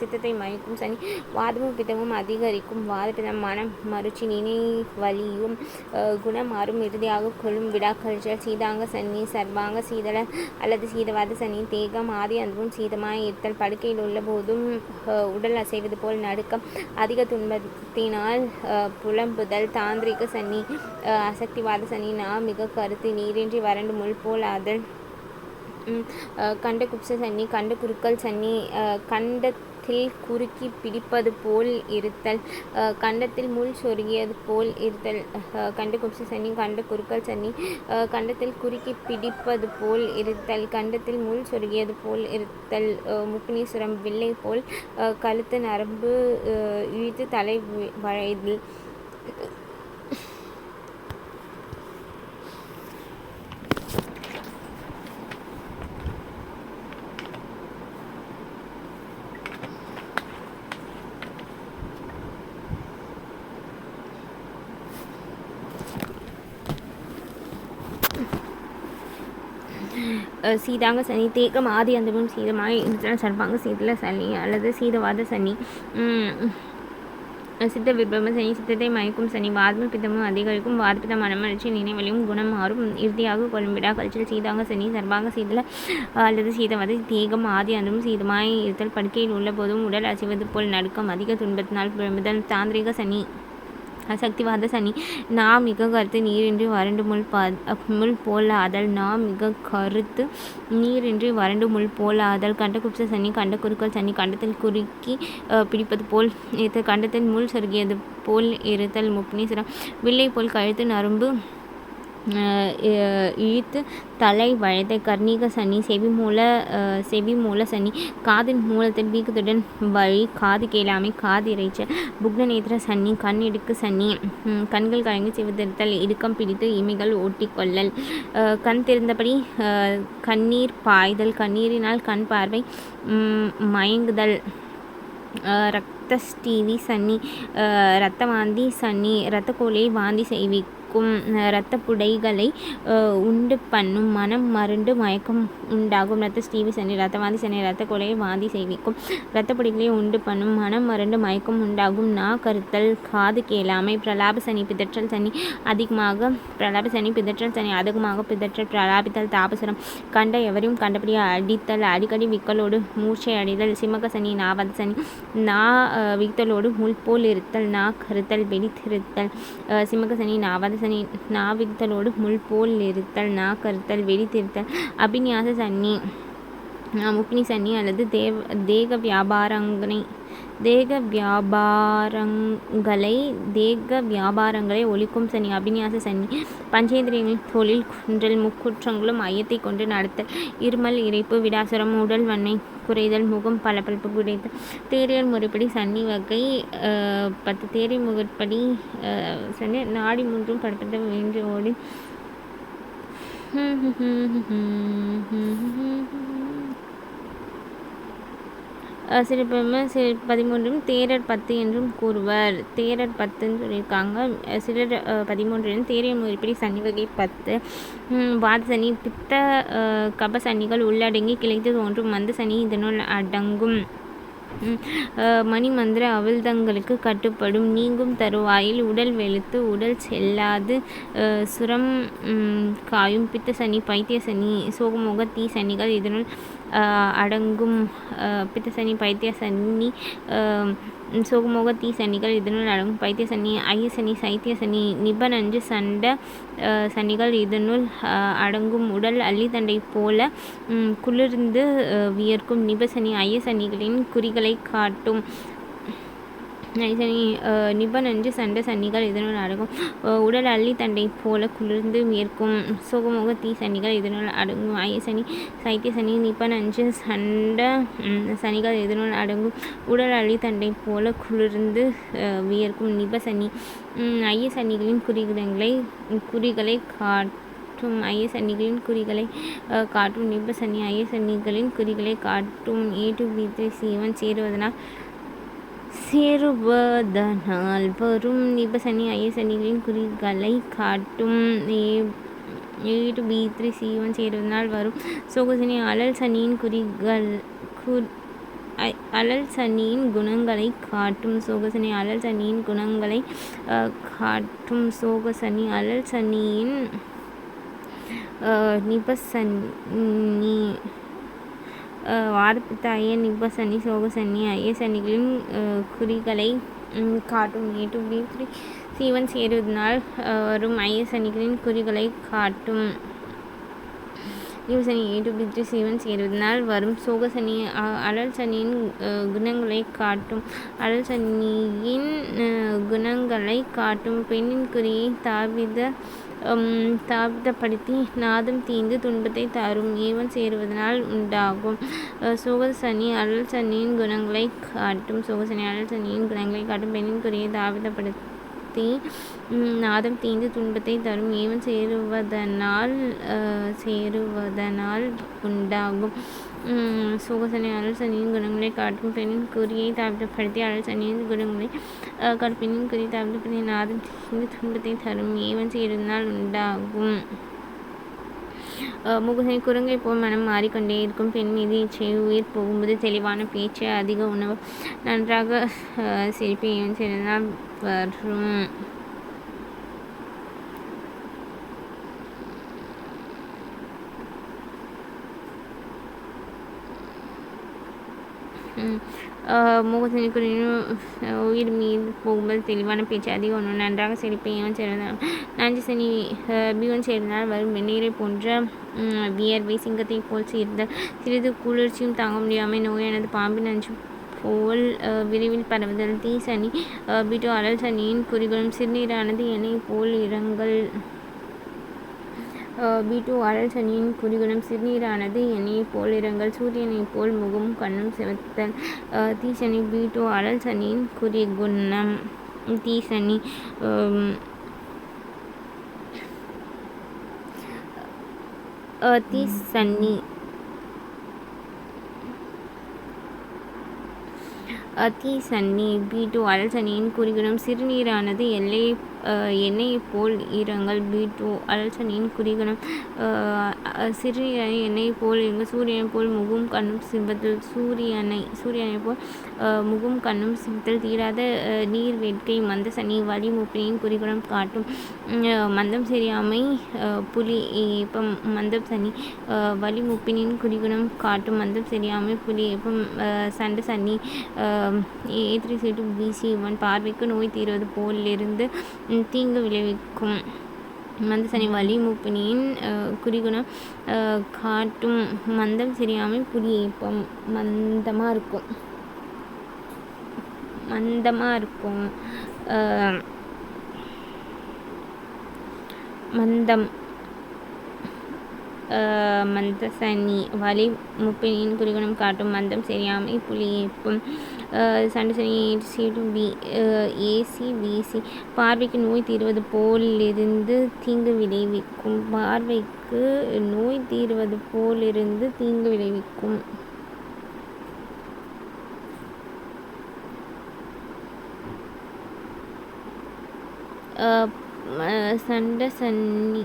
சித்தத்தை மயக்கும் சனி. வாதமும் பித்தமும் அதிகரிக்கும். வாதபிதம் மனம் மருச்சி நினை வலியும் குணமாறும் இறுதியாக கொள்ளும். விடாக்கள் சீதாங்க சனி. சர்வாங்க சீதள அல்லது சீதவாத சனி. தேகம் ஆதி அந்தமும் சீதமாய் இருத்தல். படுக்கையில் உள்ள போதும் உடல் அசைவது போல் நடுக்கம். அதிக துன்பத்தினால் புலம்புதல். தாந்திரிக சனி. அசக்திவாத சனி. மிக கருத்து நீரின்றி வறண்டு முள் போல் ஆதல். கண்ட குப்ச சனி. கண்ட குறுக்கல் சனி. கண்டத்தில் குறுக்கி பிடிப்பது போல் இருத்தல். கண்டத்தில் முள் சொருகியது போல் இருத்தல். கண்ட குப்ச சனி. கண்ட குறுக்கல் சனி. கண்டத்தில் குறுக்கி பிடிப்பது போல் இருத்தல். கண்டத்தில் முள் சொருகியது போல் இருத்தல். முப்பினீஸ்வரம் வில்லை போல் கழுத்து நரம்பு இழுத்து தலை வளைதல். சீதாங்க சனி. தேக்கம் ஆதி அந்தமும் சீதமாய் இருத்தல். சர்வாங்க சீதள சனி அல்லது சீதவாத சனி. சித்த விப்ரம சனி. சித்தத்தை மயக்கும் சனி. வாதமும் பித்தமும் அதிகரிக்கும். வாதபித்த மனமலர்ச்சி நினைவலியும் குணம் மாறும் இறுதியாக கொள்ளும். விடா கழிச்சல். சீதாங்க சனி. சர்வாங்க சீதள அல்லது சீதவாத. தேகம் ஆதி அந்தமும் சீதமாய் இருத்தல். படுக்கையில் உள்ள போதும் உடல் அசைவது போல் நடுக்கம். அதிக துன்பத்தினால் புலம்புதல். தாந்திரிக சனி. சக்திவாத சனி. மிக கருத்து நீரின்றி வறண்டு முள் போல் ஆதல். மிக கருத்து நீரின்றி வறண்டு முள் போல் ஆதல். கண்ட குப்ச சனி. கண்ட குறுக்கல் சனி. கண்டத்தில் குறுக்கி பிடிப்பது போல் இருத்தல். கண்டத்தில் முள் சொருகியது போல் இருத்தல். முப்பினீஸ்வரம் வில்லை போல் கழுத்து நரம்பு இழுத்து தலை வயதை கர்ணீக சனி செவி மூல சனி காதின் மூலத்தில் வீக்கத்துடன் வழி காது கேளாமை காது இறைச்சல் புக்ன நேத்திர சனி கண் இடுக்கு சனி கண்கள் கலங்கி சிவத்திருத்தல் இடுக்கம் பிடித்து இமைகள் ஓட்டிக்கொள்ளல் கண் திறந்தபடி கண்ணீர் பாய்தல் கண்ணீரினால் கண் பார்வை மயங்குதல் ரத்தஸ்டீவி சனி இரத்த வாந்தி சனி இரத்த கோலையை வாந்தி செய்விக்கும் இரத்த புடைகளை உண்டு பண்ணும் மனம் மருண்டு மயக்கம் உண்டாகும் இரத்த ஸ்டீவி சனி இரத்த வாந்தி சனி இரத்த கோலையை வாந்தி செய்விக்கும் இரத்த புடைகளை உண்டு பண்ணும் மனம் மருண்டு மயக்கம் உண்டாகும் நா கருத்தல் காது கேளாமை பிரலாப சனி பிதற்றல் சனி அதிகமாக பிரலாப சனி பிதற்றல் சனி அதிகமாக பிதற்றல் பிரலாபித்தல் தாபசரம் கண்ட எவரையும் கண்டபடி அடித்தல் அடிக்கடி விக்கலோடு மூர்ச்சை அடைதல் சிம்மக சனி நாவத சனி நா வித்தலோடு முள்போல் இருத்தல் நா கருத்தல் வெடித்திருத்தல் சிம்மக சனி நாவத சனி நா வித்தலோடு முள்போல் இருத்தல் நா கருத்தல் வெடித்திருத்தல் அபிநியாச சனி முக்னி சனி அல்லது தேக வியாபாரங்களை ஒழிக்கும் சனி அபிநியாச சனி பஞ்சேந்திரியங்களின் தொழில் குன்றல் முக்குற்றங்களும் ஐயத்தை கொண்டு நடத்தல் இருமல் இறைப்பு விடாசுரம் உடல் வன்மை குறைதல் முகம் பளபளப்பு குறைதல் தேரியல் முறைப்படி சனி வகை 10 தேரை முகப்படி சனி நாடி மூன்றும் படுத்த வேண்டி ஓடி சிறப்பு 13 தேரர் 10 என்றும் கூறுவர். தேரர் 10ன்னு சொல்லியிருக்காங்க. சிலர் 13 தேரியல் முறைப்படி சனி வகை 10 வாத சனி பித்த கப சனிகள் உள்ளடங்கி கிளைத்து தோன்றும் மந்த சனி இதனுள் அடங்கும். மணி மந்திர அவிழ்தங்களுக்கு கட்டுப்படும் நீங்கும் தருவாயில் உடல் வெளுத்து உடல் செல்லாது சுரம் காயும் பித்த சனி பைத்திய சனி சோகமோக தீ சனிகள் இதனுள் அடங்கும். பித்த சனி பைத்திய சனி சோகமோக தீ சனிகள் இதனுள் அடங்கும். பைத்திய சனி ஐய சனி சைத்திய சனி நிபநஞ்சு சண்ட சனிகள் இதனுள் அடங்கும். உடல் அள்ளித்தண்டை போல குளிர்ந்து வியர்க்கும் நிபசனி ஐய சனிகளின் குறிகளை காட்டும். சனி நிபநஞ்சு சண்ட சனிகள் இதனுள் அடங்கும். உடல் அள்ளி தண்டை போல குளிர்ந்து வியர்க்கும். சோகமோக தீ சனிகள் இதனுள் அடங்கும். ஐய சனி சைத்திய சனி நிபநஞ்சு சண்ட சனிகள் இதனுள் அடங்கும். உடல் அள்ளி தண்டை போல குளிர்ந்து வியர்க்கும். நிபசனி ஐய சனிகளின் குறிகளை காட்டும். ஐய சனிகளின் குறிகளை காட்டும். நிபசனி ஐய சனிகளின் குறிகளை காட்டும். A2B3 C1 சேருவதனால் வரும். நிபசனி ஐய சனிகளின் குறிகளை காட்டும். A2B3 C1 சேருவதனால் வரும். சோகசனி அலல் சனியின் குணங்களை காட்டும். சோகசனி அலல் சனியின் குணங்களை காட்டும். சோகசனி அலல் சனியின் நிபசனி வாதப்பித்த ஐய நிபசனி சோகசனி ஐய சனிகளின் குறிகளை காட்டும். A2B3 C1 சேருவதனால் வரும். ஐய சனிகளின் குறிகளை காட்டும். நிபசனி A2B3 C1 சேருவதனால் வரும். சோகசனி அலல் சனியின் குணங்களை காட்டும். அலல் சனியின் குணங்களை காட்டும். பெண்ணின் குறியை தாபிதப்படுத்தி நாதம் தீந்து துன்பத்தை தரும். A1 சேருவதனால் உண்டாகும். சோகசனி அலல் சனியின் குணங்களை காட்டும். சோகசனி அலல் சனியின் குணங்களை காட்டும். பெண்ணின் குறியை தாபிதப்படுத்தி நாதம் தீந்து துன்பத்தை தரும். A1 சேருவதனால் உண்டாகும். சோகசனி அலல் சனியின் குணங்களை காட்டும். பெண்ணின் குறியை தாபிதப்படுத்தி அலல் சனியின் குணங்களை காட்டும். பெண்ணின் குறியை தாபிதப்படுத்தி நாதம் தீந்து துன்பத்தை தரும். A1 சேருவதனால் உண்டாகும். முகசனி குரங்கை போல் மனம் மாறிக்கொண்டே இருக்கும். பெண் மீது இச்சை உயிர் போகும்போது தெளிவான பேச்சு அதிக உணவு நன்றாக சிரிப்பு A1 சேருவதனால் வரும். முகசனி உயிர் மீது போகும்போது தெளிவான பேச்சு அதிக ஒன்று நன்றாக சிரிப்பு A1 சேர்ந்தால். நஞ்சு சனி B1 சேர்ந்தால் வரும். வெந்நீரை போன்ற வியர்வை சிங்கத்தை போல் சேர்ந்தல் சிறிது குளிர்ச்சியும் தாங்க முடியாமல் நோயானது பாம்பின் நஞ்சு போல் விரைவில் பரவுதல். தீ சனி B2 அலல் சனியின் குறிகளும் சிறுநீரானது எண்ணெய் போல் இரங்கல். B2 அழல் சனியின் குறிகுணம் சிறுநீரானது எண்ணெயைப் போல் இரங்கல் சூரியனைப் போல் முகம் கண்ணும் சிவத்தல். தீசனி B2 அழல் சனியின் குறிகுணம். தீசனி தீசனி தீசனி B2 அழல் சனியின் குறிகுணம் சிறுநீரானது எண்ணெயைப் போல் இரங்கல். B2 அழல் சனியின் குறிகுணம் சிறுநீரான எண்ணெயைப் போல் இரங்கல் சூரியனைப் போல் முகம் கண்ணும் சிவத்தல். சூரியனைப் போல் முகம் கண்ணும் சிவத்தல். தீராத நீர் வேட்கை மந்த சனி வலி மூப்பினின் குறிகுணம் காட்டும். மந்தம் சரியாமை புலி ஏப்பம் மந்தம் சனி வலி மூப்பினின் குறிகுணம் காட்டும். மந்தம் சரியாமை புலி ஏப்பம் சண்ட சனி A3C2 BC1 பார்வைக்கு நோய் தீர்வது போலிருந்து தீங்கு விளைவிக்கும். மந்த சனி வலி மூப்பினியின் குறிகுணம் காட்டும். மந்தம் சரியாமை புலி ஏப்பம் மந்தமாக இருக்கும். மந்தம் மந்த சனி வலி மூப்பினியின் குறிகுணம் காட்டும். மந்தம் சரியாமை புலி ஏப்பம் சண்ட சனி ACBC பார்வைக்கு நோய் தீர்வது போலிருந்து தீங்கு விளைவிக்கும். பார்வைக்கு நோய் தீர்வது போலிருந்து தீங்கு விளைவிக்கும். சண்ட சனி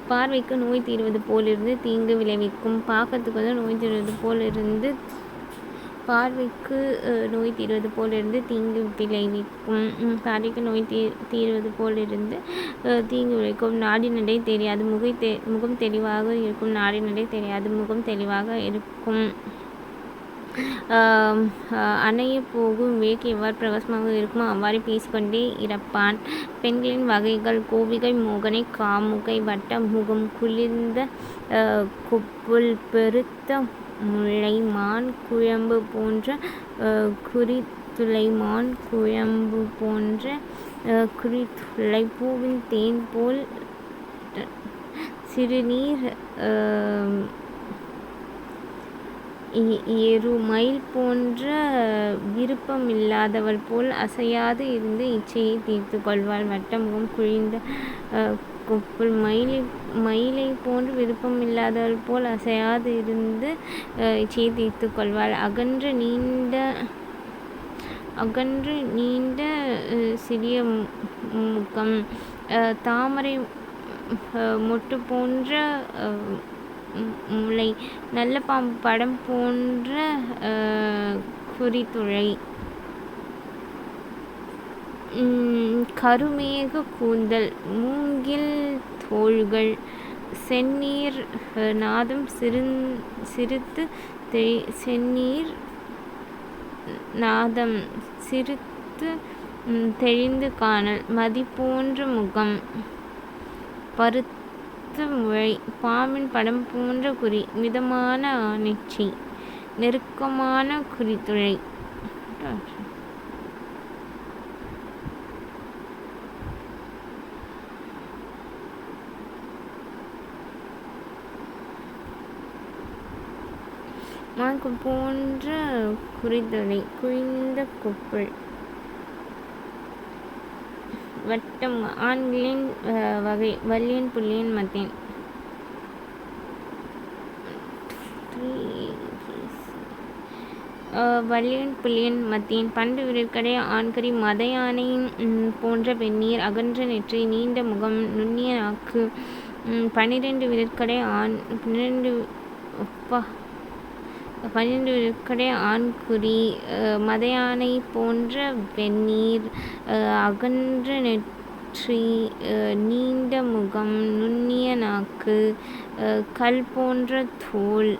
பார்வைக்கு நோய் தீர்வது போலிருந்து தீங்கு விளைவிக்கும். பாக்கத்துக்கு நோய் தீர்வது போலிருந்து பார்வைக்கு நோய் தீர்வது போலிருந்து தீங்கு விளைவிக்கும். பார்வைக்கு நோய் தீர்வது போலிருந்து தீங்கு விளைவிக்கும். நாடி நடை தெரியாது முகம் தெளிவாக இருக்கும். நாடி நடை தெரியாது முகம் தெளிவாக இருக்கும். அணைய போகும் விளக்கு எவ்வாறு பிரகாசமாக இருக்குமோ அவ்வாறு பேசிக்கொண்டே இறப்பான். பெண்களின் வகைகள் கோவிகை மோகனை காமுகை வட்ட முகம் குளிர்ந்த கொப்புள் பெருத்த முல்லை மான் குழம்பு போன்ற குறித்துளை மான் குழம்பு போன்ற குறித்துளை பூவின் தேன் போல் சிறுநீர் எருமயில் போன்ற விருப்பமில்லாதவள் போல் அசையாது இருந்து இச்சையை தீர்த்து கொள்வாள். வட்டமுகம் குழிந்த கொப்புள் மயிலை போன்று விருப்பமில்லாதவள் போல் அசையாது இருந்து இச்சையை தீர்த்து கொள்வாள். அகன்று நீண்ட சிறிய முகம் தாமரை மொட்டு போன்ற முளை நல்ல பாம்பு படம் போன்ற குறித்துளை கருமேக கூந்தல் மூங்கில் தோள்கள் செந்நீர் நாதம் சிறுத்து செந்நீர் நாதம் சிறுத்து தெளிந்து காணல் மதி போன்ற முகம் பருத்த முளை பாம்பின் படம் போன்ற குறி மிதமான ஆணிச்சை நெருக்கமான குறித்துளை. மான்கு போன்ற குறித்துளை குழிந்த கொப்புள். வட்டம் ஆண்களின் வகை வல்லியன் புள்ளியன் மத்தியன். வல்லியன் புள்ளியன் மத்தியன் பண்டு விரற்கடை ஆண்கரி மத யானையின் போன்ற வெந்நீர் அகன்ற நெற்றி நீண்ட முகம் நுண்ணிய நாக்கு 12 விரற்கடை ஆண் 12 விரற்கடை ஆண்குறி மத யானை போன்ற வெந்நீர் அகன்ற நெற்றி நீண்ட முகம் நுண்ணிய நாக்கு கல் போன்ற தோல்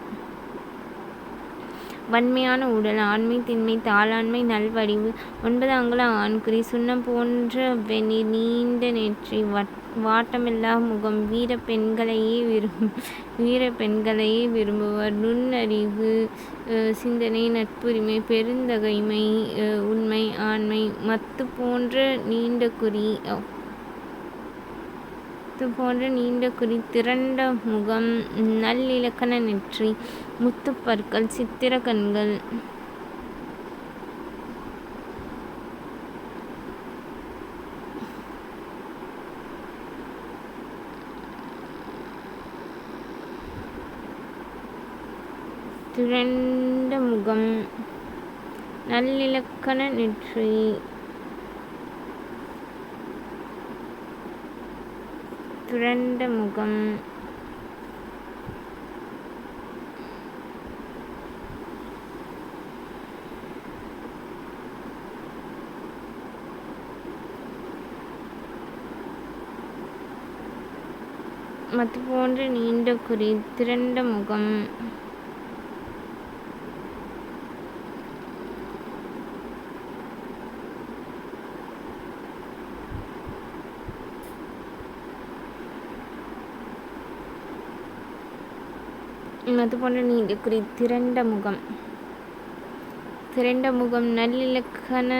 வன்மையான உடல், ஆண்மை திண்மை, தாளாண்மை, நல்வடிவு, 9 அங்குல ஆண்குறி, சுண்ணம் போன்ற வெந்நீர், நீண்ட நெற்றி, வாட்டமில்லா முகம், வீர பெண்களையே விரும்புவர், நுண்ணறிவு, சிந்தனை, நட்புரிமை, பெருந்தகைமை, உண்மை, ஆண்மை, மத்து போன்ற நீண்ட குறி, திரண்ட முகம், நல்லிலக்கண நெற்றி, முத்துப்பற்கள், சித்திர கண்கள். திரண்ட முகம், நல்லிலக்கண நெற்றி, திரண்ட முகம், மத்து போன்ற நீண்ட குறி, திரண்ட முகம், மத்து போன்ற நீண்ட குறி, திரண்ட முகம், நல்லிலக்கண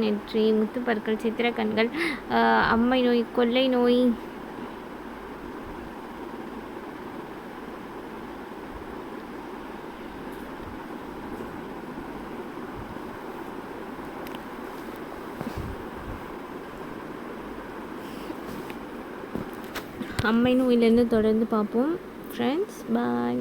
நெற்றி, முத்துப்பற்கள், சித்திர கண்கள், அம்மை நோய், கொள்ளை நோய், அம்மை நோயிலேருந்து தொடர்ந்து பார்ப்போம் ஃப்ரெண்ட்ஸ். பாய்.